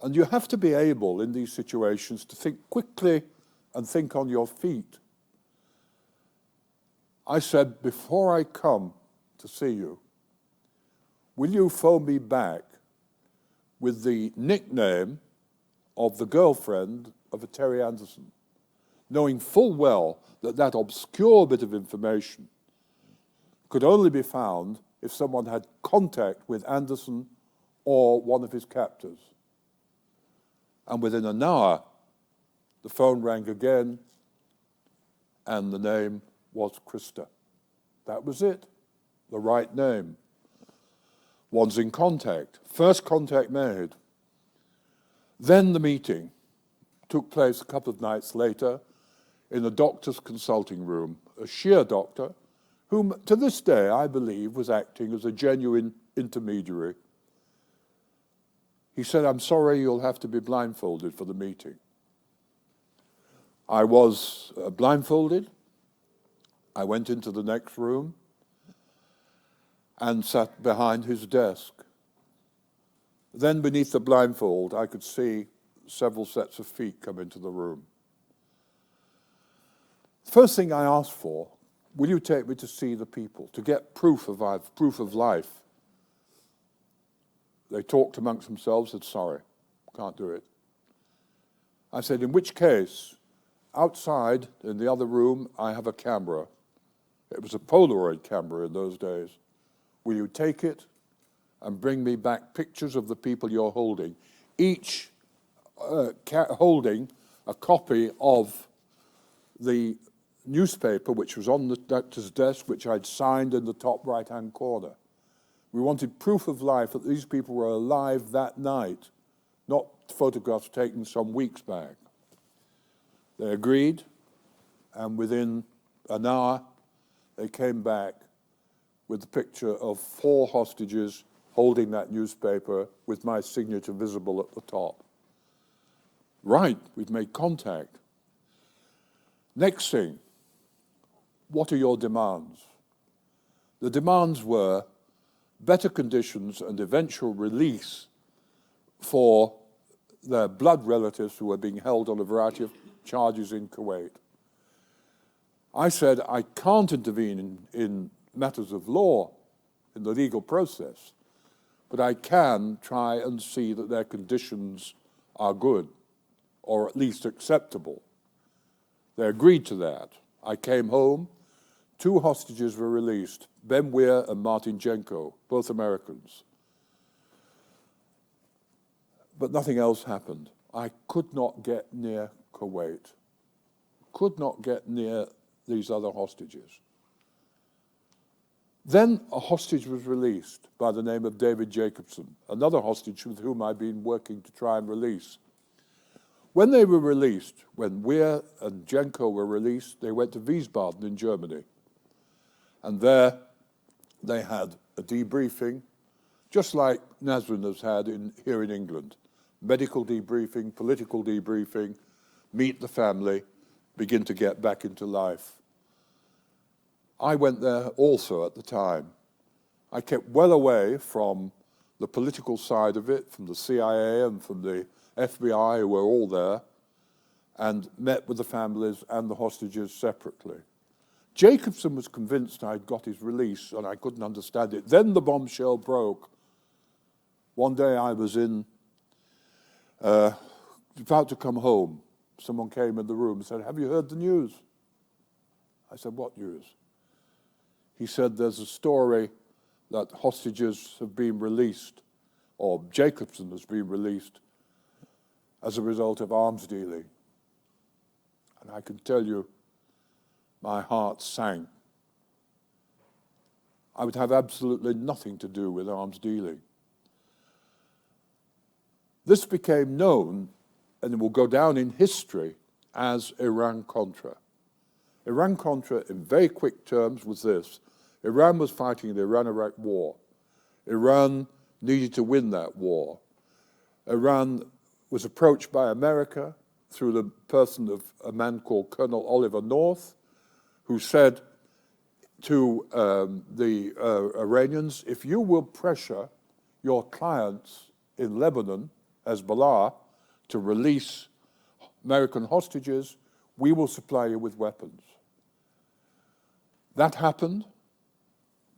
Speaker 6: And you have to be able, in these situations, to think quickly and think on your feet. I said, before I come to see you, will you phone me back with the nickname of the girlfriend of a Terry Anderson, knowing full well that that obscure bit of information could only be found if someone had contact with Anderson or one of his captors. And within an hour, the phone rang again, and the name was Krista. That was it, the right name. One's in contact, first contact made. Then the meeting took place a couple of nights later in a doctor's consulting room, a Shia doctor, whom to this day I believe was acting as a genuine intermediary. He said, "I'm sorry, you'll have to be blindfolded for the meeting." I was blindfolded. I went into the next room and sat behind his desk. Then beneath the blindfold, I could see several sets of feet come into the room. First thing I asked for, will you take me to see the people, to get proof of life? They talked amongst themselves, said, "Sorry, can't do it." I said, "In which case, outside in the other room, I have a camera." It was a Polaroid camera in those days. "Will you take it and bring me back pictures of the people you're holding, each holding a copy of the newspaper which was on the doctor's desk, which I'd signed in the top right-hand corner." We wanted proof of life that these people were alive that night, not photographs taken some weeks back. They agreed, and within an hour, they came back with the picture of 4 hostages holding that newspaper with my signature visible at the top. Right, we've made contact. Next thing, what are your demands? The demands were better conditions and eventual release for their blood relatives who were being held on a variety of charges in Kuwait. I said, I can't intervene in matters of law, in the legal process, but I can try and see that their conditions are good, or at least acceptable. They agreed to that. I came home. 2 hostages were released, Ben Weir and Martin Jenko, both Americans. But nothing else happened. I could not get near Kuwait, could not get near these other hostages. Then a hostage was released by the name of David Jacobson, another hostage with whom I've been working to try and release. When they were released, when Weir and Jenko were released, they went to Wiesbaden in Germany. And there they had a debriefing, just like Nasrin has had here in England. Medical debriefing, political debriefing, meet the family, begin to get back into life. I went there also at the time. I kept well away from the political side of it, from the CIA and from the FBI, who were all there, and met with the families and the hostages separately. Jacobson was convinced I'd got his release, and I couldn't understand it. Then the bombshell broke One day I was about to come home. Someone came in the room and said, "Have you heard the news?" I said, "What news?" He said, "There's a story that hostages have been released, or Jacobson has been released, as a result of arms dealing." And I can tell you, my heart sank. I would have absolutely nothing to do with arms dealing. This became known, and it will go down in history, as Iran-Contra. Iran-Contra, in very quick terms, was this. Iran was fighting the Iran-Iraq war. Iran needed to win that war. Iran was approached by America through the person of a man called Colonel Oliver North, who said to the Iranians, "If you will pressure your clients in Lebanon, Hezbollah, to release American hostages, we will supply you with weapons." That happened.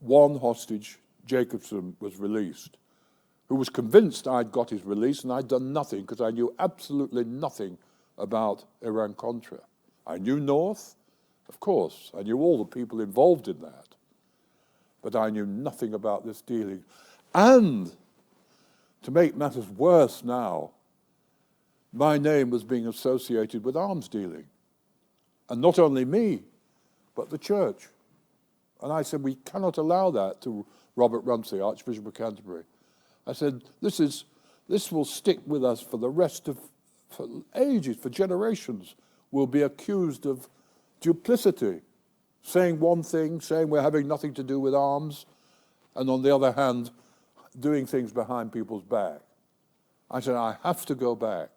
Speaker 6: One hostage, Jacobson, was released, who was convinced I'd got his release and I'd done nothing because I knew absolutely nothing about Iran-Contra. I knew North, of course. I knew all the people involved in that. But I knew nothing about this dealing. And to make matters worse now, my name was being associated with arms dealing. And not only me, but the church. And I said, "We cannot allow that," to Robert Rumsey, Archbishop of Canterbury. I said, this will stick with us for the rest of, for ages, for generations. We'll be accused of duplicity, saying one thing, saying we're having nothing to do with arms, and on the other hand, doing things behind people's back. I said, "I have to go back."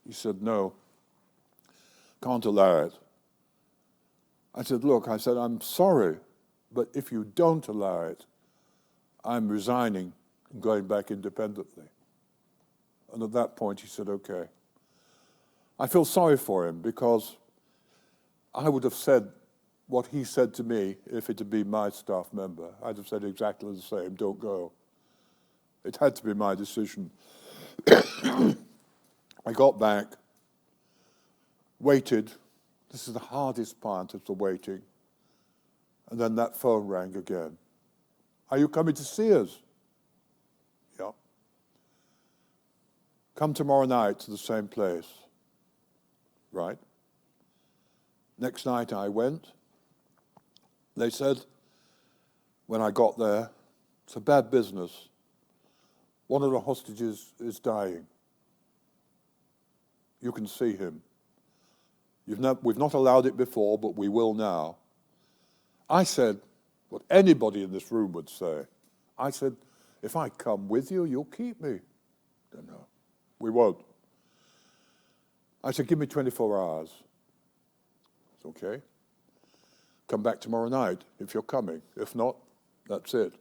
Speaker 6: He said, "No, can't allow it." I said, "Look," I said, "I'm sorry, but if you don't allow it, I'm resigning and going back independently." And at that point, he said, "Okay." I feel sorry for him because I would have said what he said to me if it had been my staff member. I'd have said exactly the same, "Don't go." It had to be my decision. I got back, waited. This is the hardest part of the waiting. And then that phone rang again. "Are you coming to see us?" "Yeah." "Come tomorrow night to the same place." "Right." Next night I went. They said, when I got there, "It's a bad business. One of the hostages is dying. You can see him. We've not allowed it before, but we will now." I said what anybody in this room would say. I said, "If I come with you, you'll keep me." "No, we won't." I said, "Give me 24 hours. It's okay. Come back tomorrow night if you're coming. If not, that's it."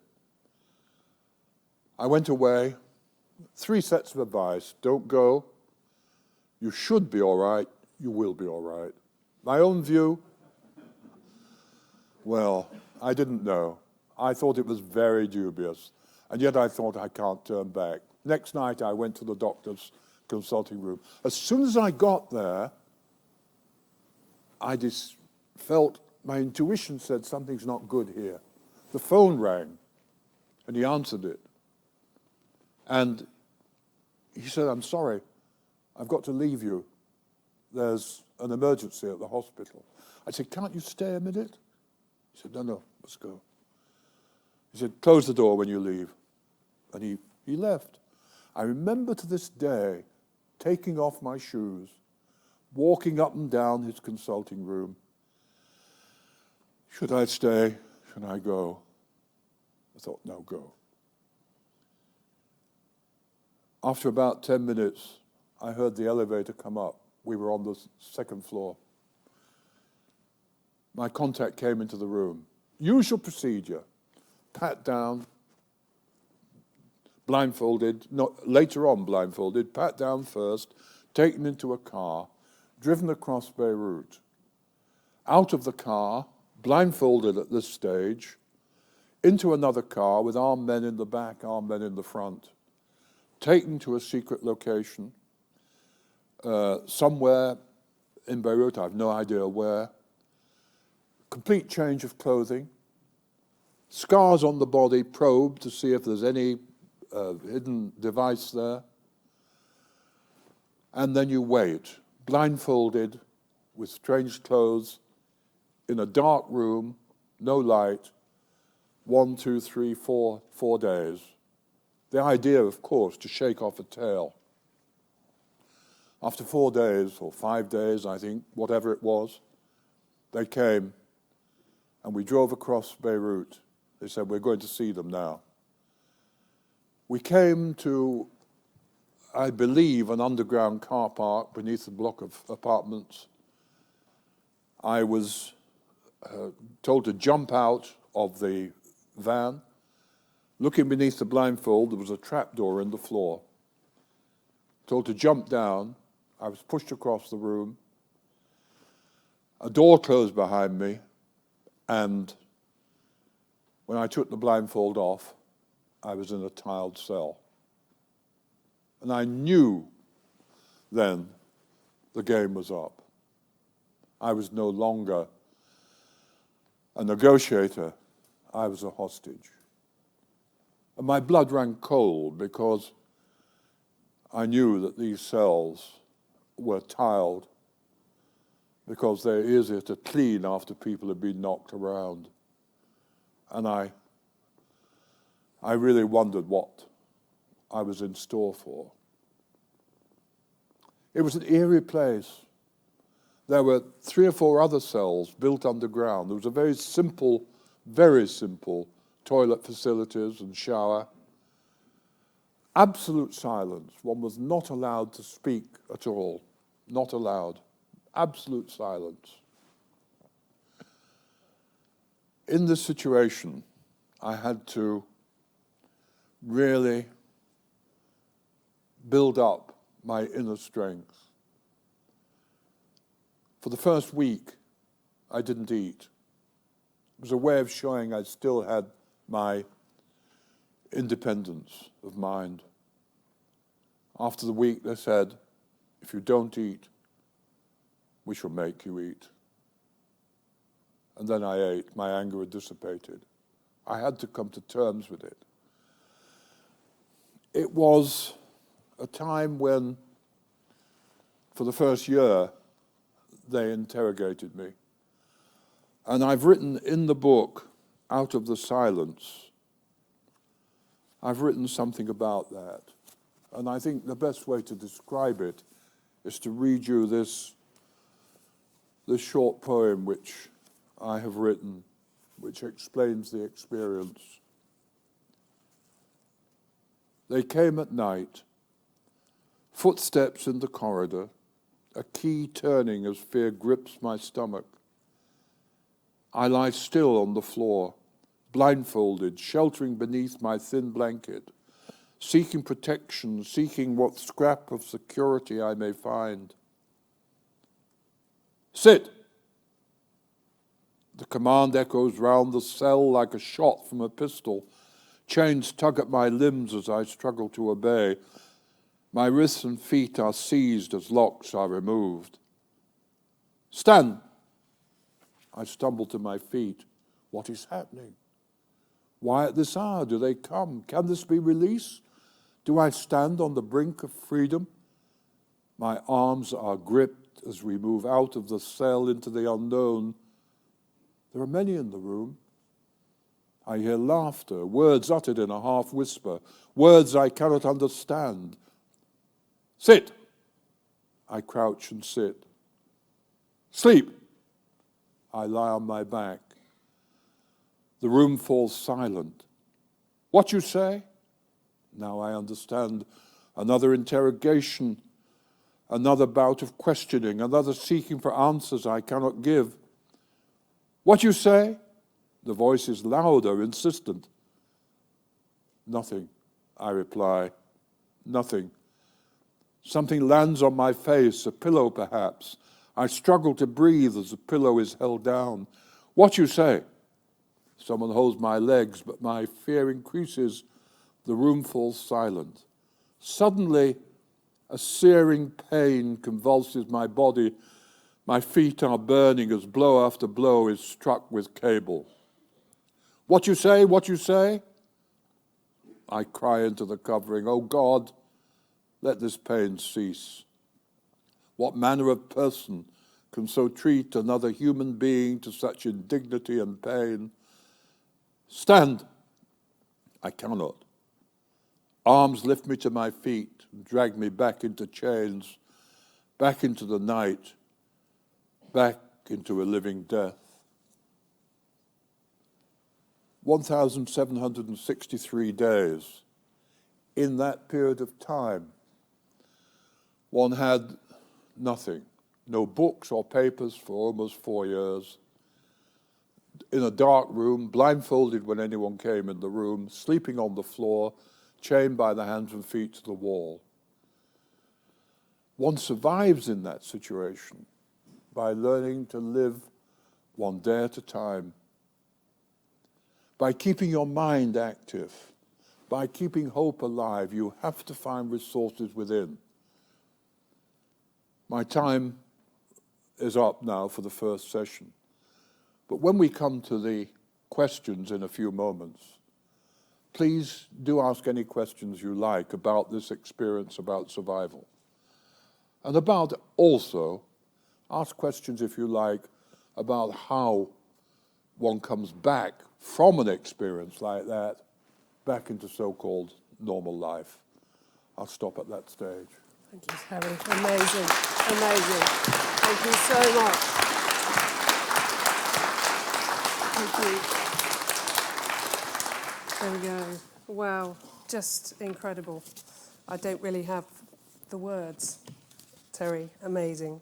Speaker 6: I went away. 3 sets of advice. Don't go. You should be all right. You will be all right. My own view, well, I didn't know. I thought it was very dubious. And yet I thought, I can't turn back. Next night I went to the doctor's consulting room. As soon as I got there, I just felt, my intuition said something's not good here. The phone rang and he answered it. And he said, "I'm sorry, I've got to leave you. There's an emergency at the hospital." I said, "Can't you stay a minute?" He said, No, let's go." He said, "Close the door when you leave." And he left. I remember to this day taking off my shoes, walking up and down his consulting room. Should I stay? Should I go? I thought, no, go. After about 10 minutes, I heard the elevator come up. We were on the 2nd floor. My contact came into the room. Usual procedure. Pat down, blindfolded, later on blindfolded, pat down first, taken into a car, driven across Beirut. Out of the car, blindfolded at this stage, into another car with armed men in the back, armed men in the front. taken to a secret location, somewhere in Beirut, I have no idea where. Complete change of clothing, scars on the body, probed to see if there's any hidden device there. And then you wait, blindfolded, with strange clothes, in a dark room, no light, 1, 2, 3, 4 days. The idea, of course, to shake off a tail. After 4 days, or 5 days, I think, whatever it was, they came, and we drove across Beirut. They said, we're going to see them now. We came to, I believe, an underground car park beneath a block of apartments. I was told to jump out of the van. Looking beneath the blindfold, there was a trapdoor in the floor. Told to jump down. I was pushed across the room. A door closed behind me, and when I took the blindfold off, I was in a tiled cell. And I knew then the game was up. I was no longer a negotiator, I was a hostage. And my blood ran cold because I knew that these cells were tiled because they're easier to clean after people have been knocked around. And I really wondered what I was in store for. It was an eerie place. There were 3 or 4 other cells built underground. There was a very simple toilet facilities and shower. Absolute silence. One was not allowed to speak at all. Not allowed. Absolute silence. In this situation, I had to really build up my inner strength. For the first week, I didn't eat. It was a way of showing I still had my independence of mind. After the week, they said, if you don't eat, we shall make you eat. And then I ate. My anger had dissipated. I had to come to terms with it. It was a time when, for the first year, they interrogated me. And I've written in the book, Out of the Silence, I've written something about that. And I think the best way to describe it is to read you this short poem which I have written, which explains the experience. They came at night, footsteps in the corridor, a key turning as fear grips my stomach. I lie still on the floor, blindfolded, sheltering beneath my thin blanket, seeking protection, seeking what scrap of security I may find. Sit! The command echoes round the cell like a shot from a pistol. Chains tug at my limbs as I struggle to obey. My wrists and feet are seized as locks are removed. Stand! I stumble to my feet. What is happening? Why at this hour do they come? Can this be release? Do I stand on the brink of freedom? My arms are gripped as we move out of the cell into the unknown. There are many in the room. I hear laughter, words uttered in a half whisper, words I cannot understand. Sit! I crouch and sit. Sleep! I lie on my back. The room falls silent. What you say? Now I understand. Another interrogation, another bout of questioning, another seeking for answers I cannot give. What you say? The voice is louder, insistent. Nothing, I reply. Nothing. Something lands on my face, a pillow perhaps. I struggle to breathe as the pillow is held down. What you say? Someone holds my legs, but my fear increases. The room falls silent. Suddenly, a searing pain convulses my body. My feet are burning as blow after blow is struck with cable. What you say? What you say? I cry into the covering. Oh God, let this pain cease. What manner of person can so treat another human being to such indignity and pain? Stand! I cannot. Arms lift me to my feet and drag me back into chains, back into the night, back into a living death. 1,763 days. In that period of time, one had nothing, no books or papers for almost 4 years, in a dark room, blindfolded when anyone came in the room, sleeping on the floor, chained by the hands and feet to the wall. One survives in that situation by learning to live one day at a time, by keeping your mind active, by keeping hope alive. You have to find resources within. My time is up now for the first session. But when we come to the questions in a few moments, please do ask any questions you like about this experience, about survival. And about also, ask questions if you like about how one comes back from an experience like that back into so-called normal life. I'll stop at that stage.
Speaker 5: Thank you, Terry. Amazing, amazing. Thank you so much. Thank you. There we go. Wow, just incredible. I don't really have the words. Terry, amazing.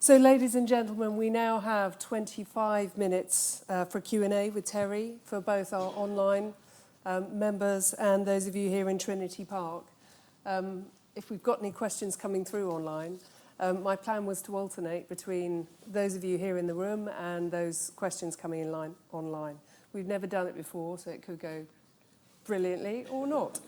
Speaker 5: So, ladies and gentlemen, we now have 25 minutes for Q&A with Terry for both our online members and those of you here in Trinity Park. If we've got any questions coming through online, my plan was to alternate between those of you here in the room and those questions coming in line online. We've never done it before, so it could go brilliantly or not.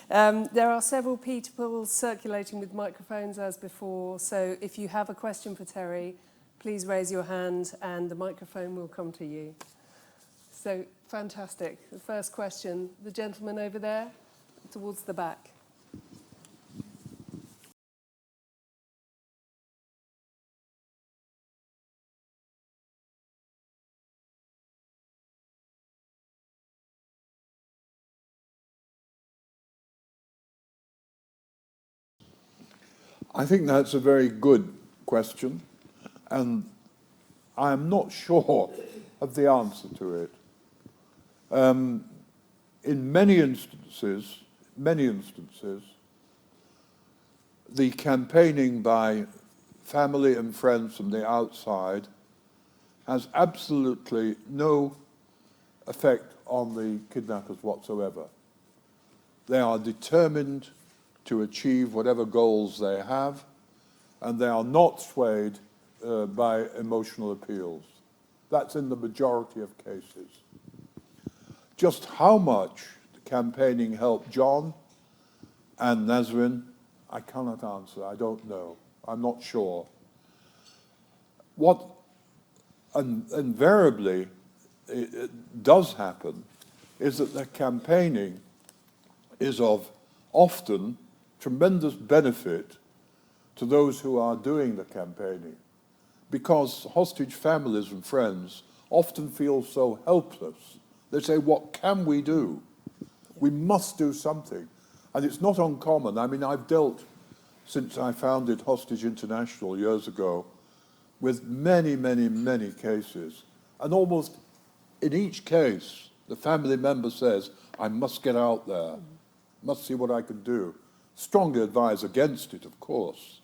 Speaker 5: There are several people circulating with microphones as before, so if you have a question for Terry, please raise your hand and the microphone will come to you. So, fantastic. The first question, the gentleman over there, towards the back.
Speaker 6: I think that's a very good question, and I am not sure of the answer to it. In many instances, the campaigning by family and friends from the outside has absolutely no effect on the kidnappers whatsoever. They are determined to achieve whatever goals they have, and they are not swayed by emotional appeals. That's in the majority of cases. Just how much the campaigning helped John and Nazrin, I cannot answer. I don't know. I'm not sure. What invariably it does happen is that the campaigning is of often tremendous benefit to those who are doing the campaigning, because hostage families and friends often feel so helpless. They say, what can we do? We must do something. And it's not uncommon. I mean, I've dealt, since I founded Hostage International years ago, with many, many, many cases. And almost in each case, the family member says, I must get out there, must see what I can do. Strongly advise against it, of course.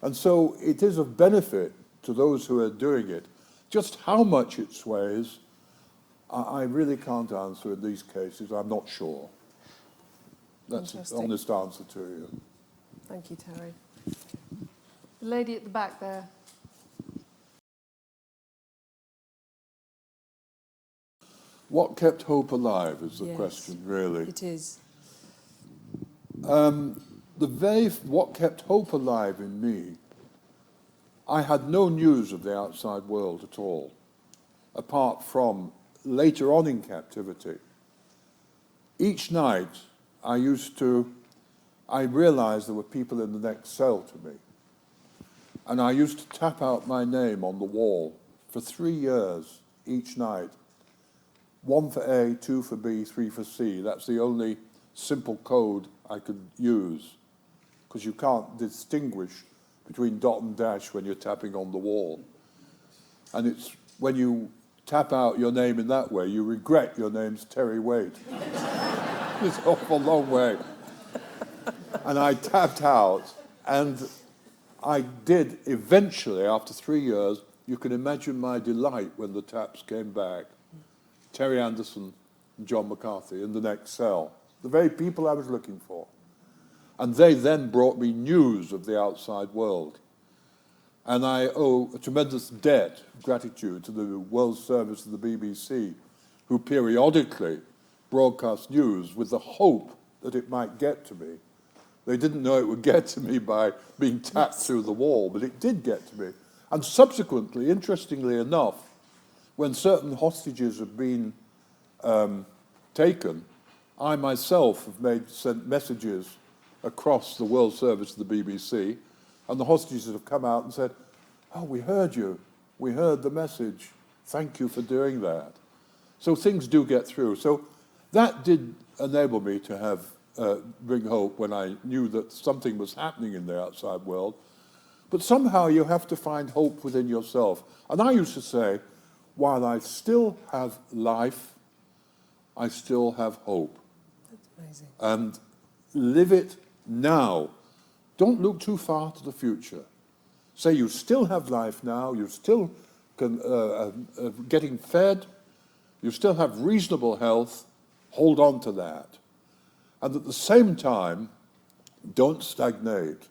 Speaker 6: And so it is of benefit to those who are doing it. Just how much it sways, I really can't answer in these cases. I'm not sure. That's an honest answer to you.
Speaker 5: Thank you, Terry. The lady at the back there.
Speaker 6: What kept hope alive is the
Speaker 5: Yes,
Speaker 6: question, really.
Speaker 5: it is.
Speaker 6: What kept hope alive in me, I had no news of the outside world at all, apart from later on in captivity. Each night I realized there were people in the next cell to me. And I used to tap out my name on the wall for 3 years each night. 1 for A, 2 for B, 3 for C. That's the only simple code I could use, because you can't distinguish between dot and dash when you're tapping on the wall. And it's when you tap out your name in that way, you regret your name's Terry Waite. It's off a long way. And I tapped out, and I did eventually, after 3 years, you can imagine my delight when the taps came back. Terry Anderson and John McCarthy in the next cell, the very people I was looking for. And they then brought me news of the outside world. And I owe a tremendous debt of gratitude to the World Service of the BBC, who periodically broadcast news with the hope that it might get to me. They didn't know it would get to me by being tapped through the wall, but it did get to me. And subsequently, interestingly enough, when certain hostages have been taken, I myself have sent messages across the World Service of the BBC, and the hostages have come out and said, "Oh, we heard you. We heard the message. Thank you for doing that." So things do get through. So that did enable me to have bring hope when I knew that something was happening in the outside world. But somehow you have to find hope within yourself. And I used to say, while I still have life, I still have hope.
Speaker 5: That's amazing.
Speaker 6: And live it now. Don't look too far to the future. Say you still have life now, you still can getting fed, you still have reasonable health, hold on to that. And at the same time, don't stagnate.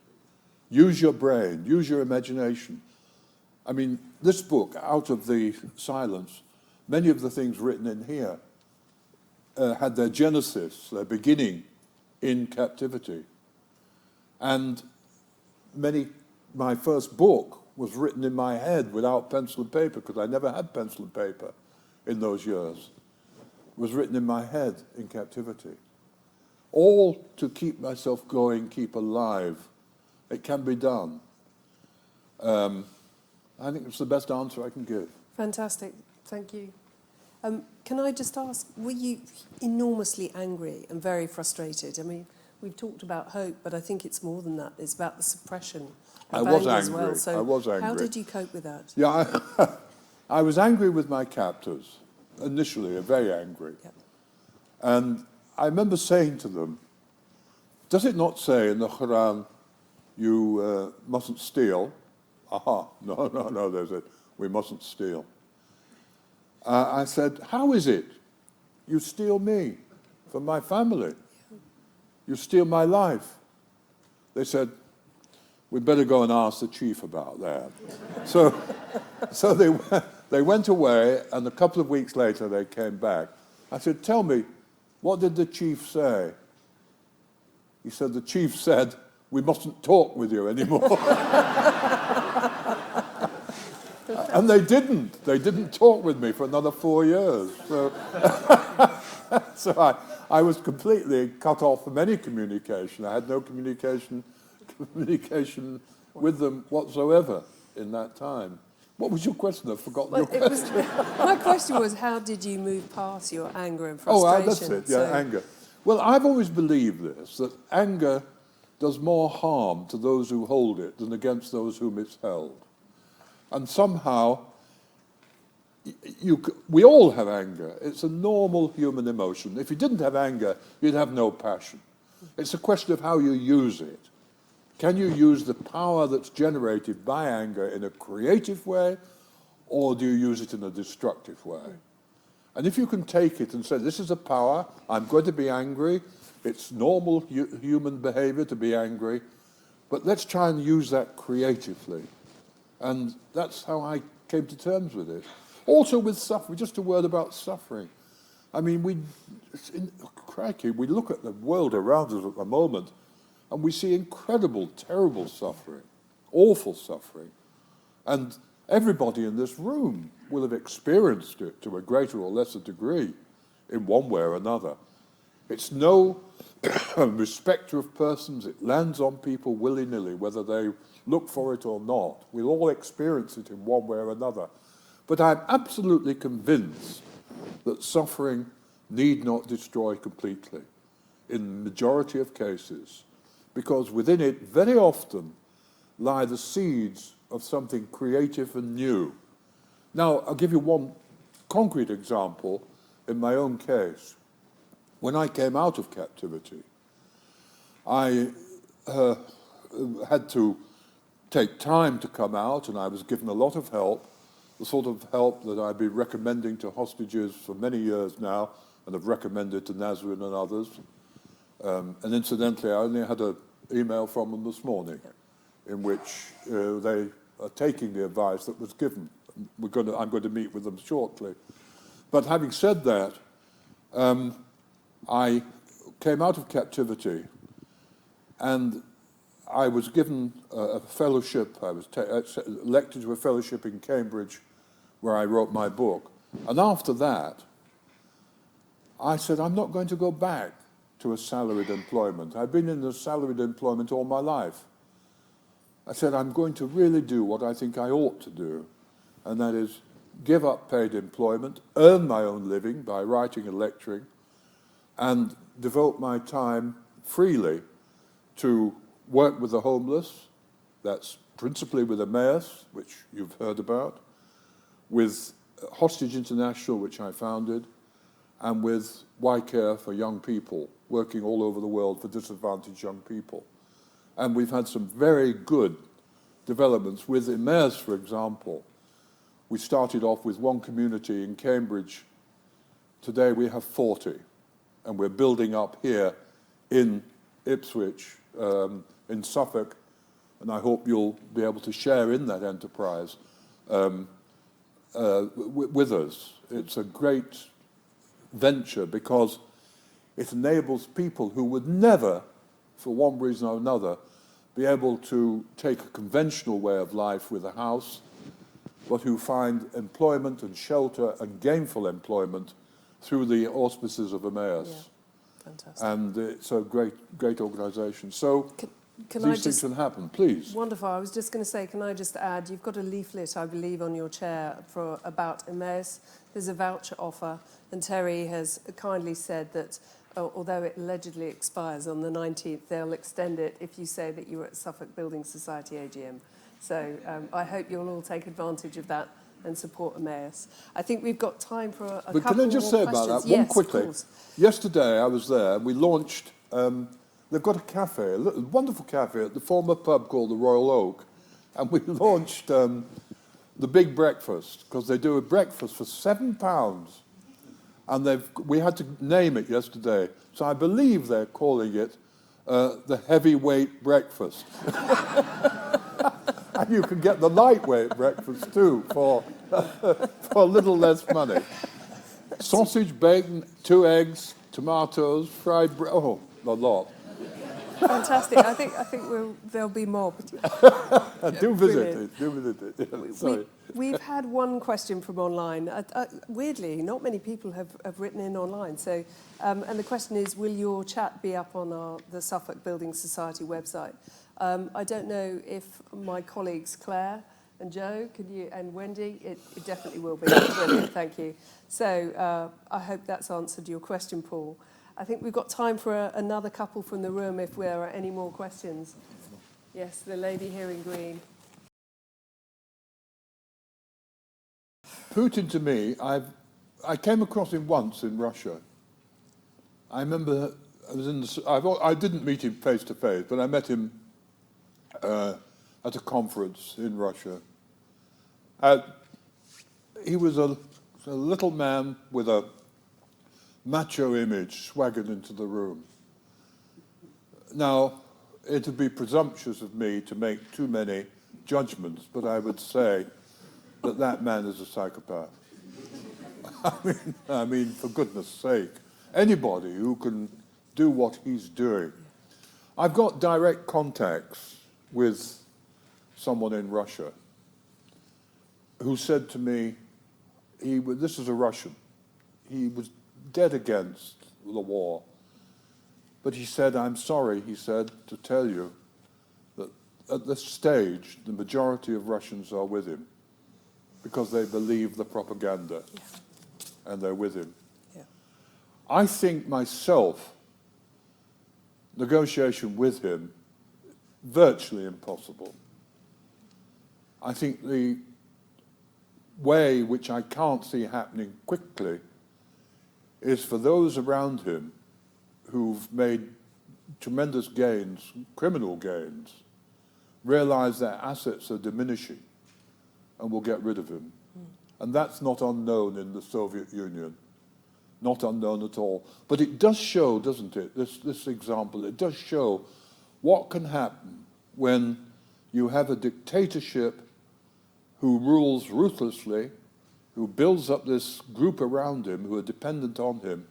Speaker 6: Use your brain, use your imagination. I mean, this book, Out of the Silence, many of the things written in here had their genesis, their beginning in captivity. And my first book was written in my head without pencil and paper, because I never had pencil and paper in those years. It was written in my head in captivity. All to keep myself going, keep alive. It can be done. I think it's the best answer I can give.
Speaker 5: Fantastic. Thank you. Can I just ask, were you enormously angry and very frustrated? I mean, we've talked about hope, but I think it's more than that. It's about the suppression
Speaker 6: I
Speaker 5: of
Speaker 6: was
Speaker 5: anger as
Speaker 6: angry.
Speaker 5: well. So
Speaker 6: I was angry.
Speaker 5: how did you cope with that?
Speaker 6: Yeah, I was angry with my captors, initially, very angry.
Speaker 5: Yep.
Speaker 6: And I remember saying to them, does it not say in the Quran, you mustn't steal? Aha, no, there's it. We mustn't steal. I said, how is it you steal me from my family? You steal my life. They said, we'd better go and ask the chief about that. So they went away, and a couple of weeks later they came back. I said, tell me, what did the chief say? He said, the chief said, we mustn't talk with you anymore. And they didn't. They didn't talk with me for another 4 years. So, so I was completely cut off from any communication. I had no communication with them whatsoever in that time. What was your question? I've forgotten your question.
Speaker 5: My question was, how did you move past your anger and frustration?
Speaker 6: Oh, that's it. Yeah, anger. Well, I've always believed this, that anger does more harm to those who hold it than against those whom it's held. And somehow, we all have anger. It's a normal human emotion. If you didn't have anger, you'd have no passion. It's a question of how you use it. Can you use the power that's generated by anger in a creative way, or do you use it in a destructive way? And if you can take it and say, this is a power, I'm going to be angry, it's normal human behavior to be angry, but let's try and use that creatively. And that's how I came to terms with it. Also with suffering, just a word about suffering. I mean, crikey, we look at the world around us at the moment, And we see incredible, terrible suffering, awful suffering. And everybody in this room will have experienced it to a greater or lesser degree in one way or another. It's no respecter of persons. It lands on people willy-nilly, whether they look for it or not. We'll all experience it in one way or another. But I'm absolutely convinced that suffering need not destroy completely in the majority of cases, because within it very often lie the seeds of something creative and new. Now, I'll give you one concrete example in my own case. When I came out of captivity, I had to take time to come out, and I was given a lot of help, the sort of help that I've been recommending to hostages for many years now, and have recommended to Nazrin and others. And incidentally, I only had an email from them this morning in which they are taking the advice that was given. I'm going to meet with them shortly. But having said that, I came out of captivity, and I was given a fellowship. I was elected to a fellowship in Cambridge, where I wrote my book. And after that, I said, I'm not going to go back to a salaried employment. I've been in a salaried employment all my life. I said, I'm going to really do what I think I ought to do, and that is give up paid employment, earn my own living by writing and lecturing, and devote my time freely to work with the homeless. That's principally with Emmaus, which you've heard about, with Hostage International, which I founded, and with Y-Care for young people, working all over the world for disadvantaged young people. And we've had some very good developments. With Emmaus, for example, we started off with one community in Cambridge. Today we have 40, and we're building up here in Ipswich, in Suffolk, and I hope you'll be able to share in that enterprise with us. It's a great venture because it enables people who would never, for one reason or another, be able to take a conventional way of life with a house, but who find employment and shelter and gainful employment through the auspices of Emmaus.
Speaker 5: Yeah. Fantastic.
Speaker 6: And it's a great organisation. So
Speaker 5: can
Speaker 6: these things can happen, please.
Speaker 5: Wonderful. I was just going to say, can I just add, you've got a leaflet, I believe, on your chair about Emmaus. There's a voucher offer, and Terry has kindly said that although it allegedly expires on the 19th, they'll extend it if you say that you were at Suffolk Building Society AGM. So I hope you'll all take advantage of that and support Emmaus. I think we've got time for a couple more questions.
Speaker 6: But can I just say about that,
Speaker 5: yes,
Speaker 6: one quickly? Yesterday I was there, we launched, they've got a cafe, a wonderful cafe at the former pub called the Royal Oak, and we launched the Big Breakfast, because they do a breakfast for £7, and we had to name it yesterday, so I believe they're calling it the Heavyweight Breakfast. And you can get the lightweight breakfast too for a little less money. Sausage, bacon, 2 eggs, tomatoes, fried bread. Oh, a lot.
Speaker 5: Fantastic. I think there'll be more.
Speaker 6: Do visit it. Do visit it. Yeah, sorry.
Speaker 5: We've had one question from online. Weirdly, not many people have written in online. So, and the question is, will your chat be up on the Suffolk Building Society website? I don't know if my colleagues Claire and Joe, and Wendy, it definitely will be. Brilliant, thank you. So I hope that's answered your question, Paul. I think we've got time for another couple from the room if there are any more questions. Yes, the lady here in green.
Speaker 6: Putin, to me, I came across him once in Russia. I remember I didn't meet him face to face, but I met him at a conference in Russia. He was a little man with a macho image swaggered into the room. Now, it would be presumptuous of me to make too many judgments, but I would say that man is a psychopath. I mean, for goodness sake, anybody who can do what he's doing. I've got direct contacts with someone in Russia who said to me, this is a Russian, he was dead against the war, but he said, I'm sorry, he said, to tell you that at this stage, the majority of Russians are with him because they believe the propaganda, and they're with him.
Speaker 5: Yeah.
Speaker 6: I think myself, negotiation with him, virtually impossible. I think the way which I can't see happening quickly is for those around him who've made tremendous gains, criminal gains, realize their assets are diminishing and will get rid of him. And that's not unknown in the Soviet Union, not unknown at all. But it does show, doesn't it, this example, it does show what can happen when you have a dictatorship who rules ruthlessly, who builds up this group around him who are dependent on him,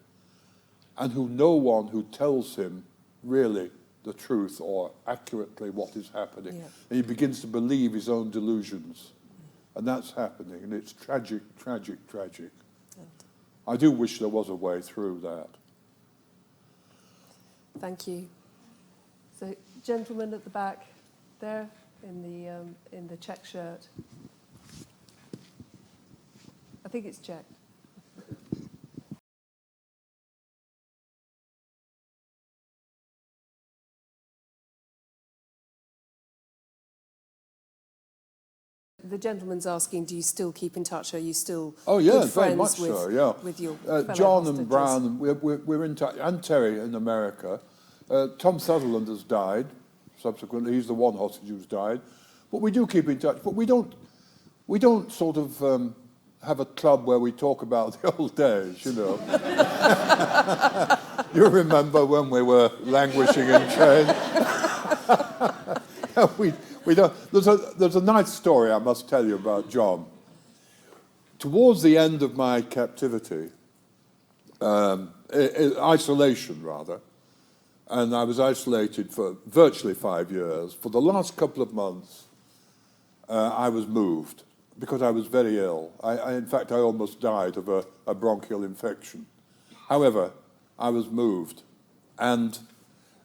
Speaker 6: and no one who tells him really the truth or accurately what is happening.
Speaker 5: Yeah.
Speaker 6: And he begins to believe his own delusions. And that's happening, and it's tragic, tragic, tragic. I do wish there was a way through that.
Speaker 5: Thank you. So, gentleman at the back there in the check shirt. I think it's checked. The gentleman's asking, do you still keep in touch? Are you still
Speaker 6: Oh yeah,
Speaker 5: good
Speaker 6: very
Speaker 5: friends
Speaker 6: much
Speaker 5: with,
Speaker 6: so. Yeah,
Speaker 5: with your fellow
Speaker 6: John
Speaker 5: hostages?
Speaker 6: and Brown, we're in touch, and Terry in America. Tom Sutherland has died. Subsequently, he's the one hostage who's died. But we do keep in touch. But we don't sort of have a club where we talk about the old days, you know. You remember when we were languishing in train? We don't. There's a nice story I must tell you about John. Towards the end of my captivity, isolation rather, and I was isolated for virtually 5 years. For the last couple of months, I was moved because I was very ill. In fact, I almost died of a bronchial infection. However, I was moved, and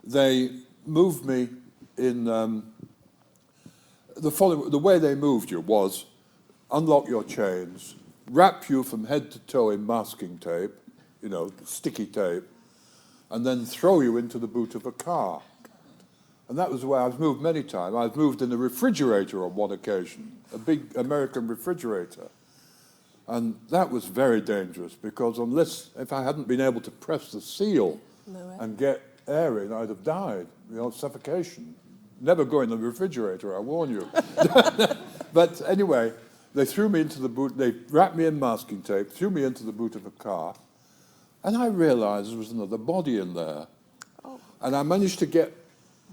Speaker 6: they moved me in. The way they moved you was unlock your chains, wrap you from head to toe in masking tape, you know, sticky tape, and then throw you into the boot of a car. And that was the way I was moved many times. I was moved in a refrigerator on one occasion, a big American refrigerator. And that was very dangerous because if I hadn't been able to press the seal and get air in, I'd have died, you know, suffocation. Never go in the refrigerator, I warn you. But anyway, they threw me into the boot, they wrapped me in masking tape, threw me into the boot of a car, and I realized there was another body in there. Oh. And I managed to get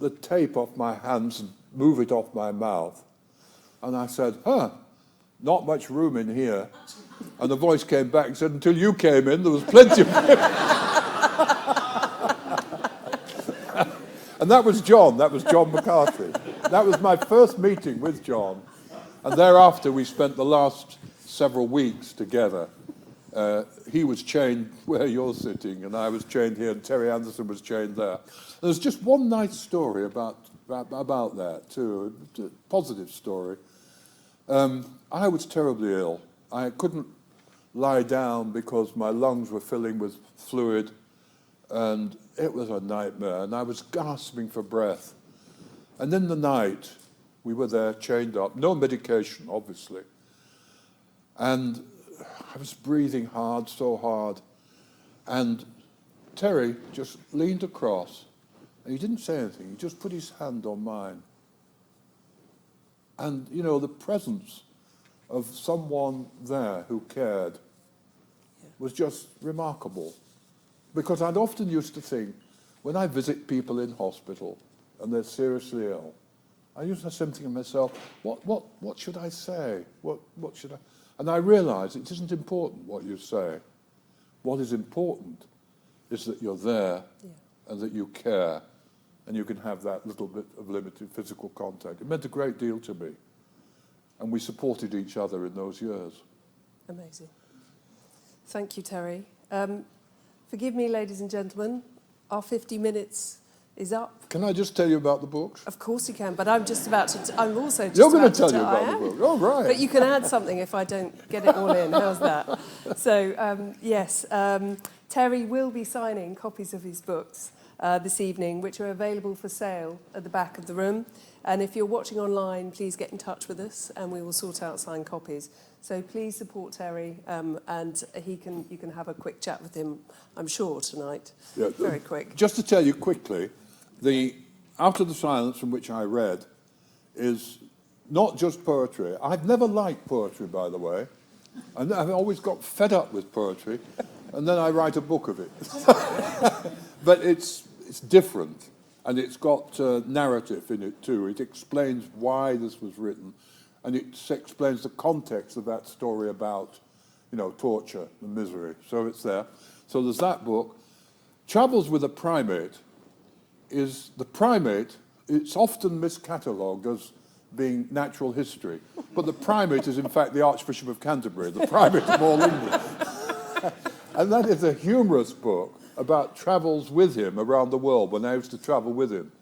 Speaker 6: the tape off my hands and move it off my mouth. And I said, not much room in here. And the voice came back and said, until you came in, there was plenty of room. And that was John McCarthy. That was my first meeting with John. And thereafter, we spent the last several weeks together. He was chained where you're sitting, and I was chained here, and Terry Anderson was chained there. There's just one nice story about that, too, a positive story. I was terribly ill. I couldn't lie down because my lungs were filling with fluid, and it was a nightmare, and I was gasping for breath. And in the night, we were there chained up, no medication, obviously. And I was breathing hard, so hard. And Terry just leaned across, and he didn't say anything. He just put his hand on mine. And, you know, the presence of someone there who cared was just remarkable. Because I'd often used to think, when I visit people in hospital and they're seriously ill, I used to say something to myself, what should I say? What should I... And I realized it isn't important what you say. What is important is that you're there and that you care and you can have that little bit of limited physical contact. It meant a great deal to me, and we supported each other in those years.
Speaker 5: Amazing. Thank you, Terry. Forgive me, ladies and gentlemen, our 50 minutes is up.
Speaker 6: Can I just tell you about the books?
Speaker 5: Of course you can, but I'm just about to. I'm also just
Speaker 6: You're going
Speaker 5: about
Speaker 6: to tell
Speaker 5: to
Speaker 6: you about the books. Oh, right.
Speaker 5: But you can add something if I don't get it all in. How's that? So, yes, Terry will be signing copies of his books this evening, which are available for sale at the back of the room. And if you're watching online, please get in touch with us and we will sort out signed copies. So please support Terry and you can have a quick chat with him, I'm sure, tonight.
Speaker 6: Yeah,
Speaker 5: Very quick.
Speaker 6: Just to tell you quickly, Out of the Silence, from which I read, is not just poetry. I've never liked poetry, by the way. And I've always got fed up with poetry, and then I write a book of it. But it's different, and it's got narrative in it too. It explains why this was written, and it explains the context of that story about, torture and misery. So it's there. So there's that book. Travels with a Primate is the primate. It's often miscatalogued as being natural history, but the primate is in fact the Archbishop of Canterbury, the primate of all England. And that is a humorous book about travels with him around the world when I used to travel with him.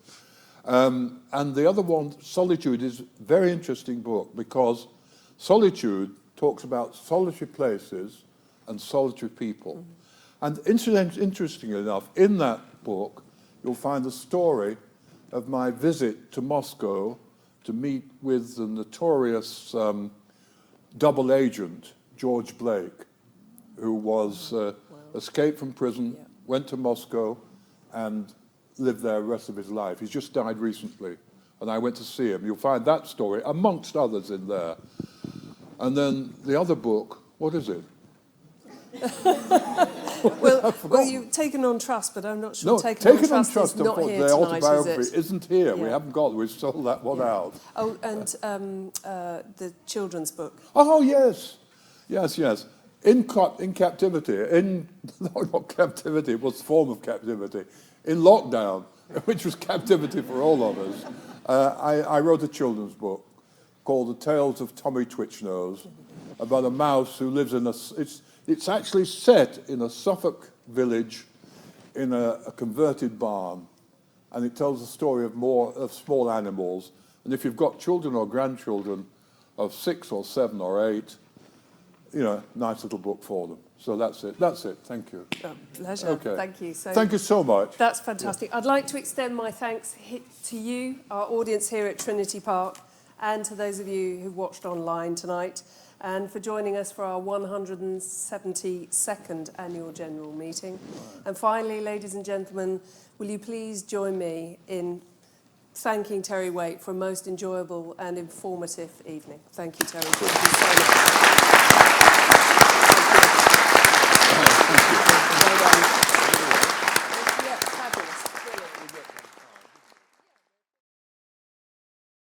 Speaker 6: And the other one, Solitude, is a very interesting book because Solitude talks about solitary places and solitary people. And interestingly enough, in that book, you'll find the story of my visit to Moscow to meet with the notorious double agent, George Blake, who was escaped from prison, went to Moscow, and lived there the rest of his life. He's just died recently, and I went to see him. You'll find that story, amongst others, in there. And then the other book, what is it?
Speaker 5: Well, you've taken on trust, but I'm not sure.
Speaker 6: No,
Speaker 5: Taken on trust is not here
Speaker 6: the
Speaker 5: tonight,
Speaker 6: autobiography
Speaker 5: is it?
Speaker 6: isn't here.
Speaker 5: Yeah.
Speaker 6: We haven't got it. We've sold that one out.
Speaker 5: Oh, and the children's book.
Speaker 6: Oh, yes. Yes. In captivity, not captivity, it was a form of captivity, in lockdown, which was captivity for all of us, I wrote a children's book called The Tales of Tommy Twitchnose, about a mouse who lives in it's actually set in a Suffolk village in a converted barn, and it tells the story of small animals. And if you've got children or grandchildren of 6 or 7 or 8, nice little book for them. So that's it. Thank you.
Speaker 5: Oh, pleasure.
Speaker 6: Okay.
Speaker 5: Thank you. So
Speaker 6: Thank you so much.
Speaker 5: that's fantastic. I'd like to extend my thanks to you, our audience here at Trinity Park, and to those of you who've watched online tonight, and for joining us for our 172nd Annual General Meeting. And finally, ladies and gentlemen, will you please join me in thanking Terry Waite for a most enjoyable and informative evening. Thank you, Terry. Thank you so much.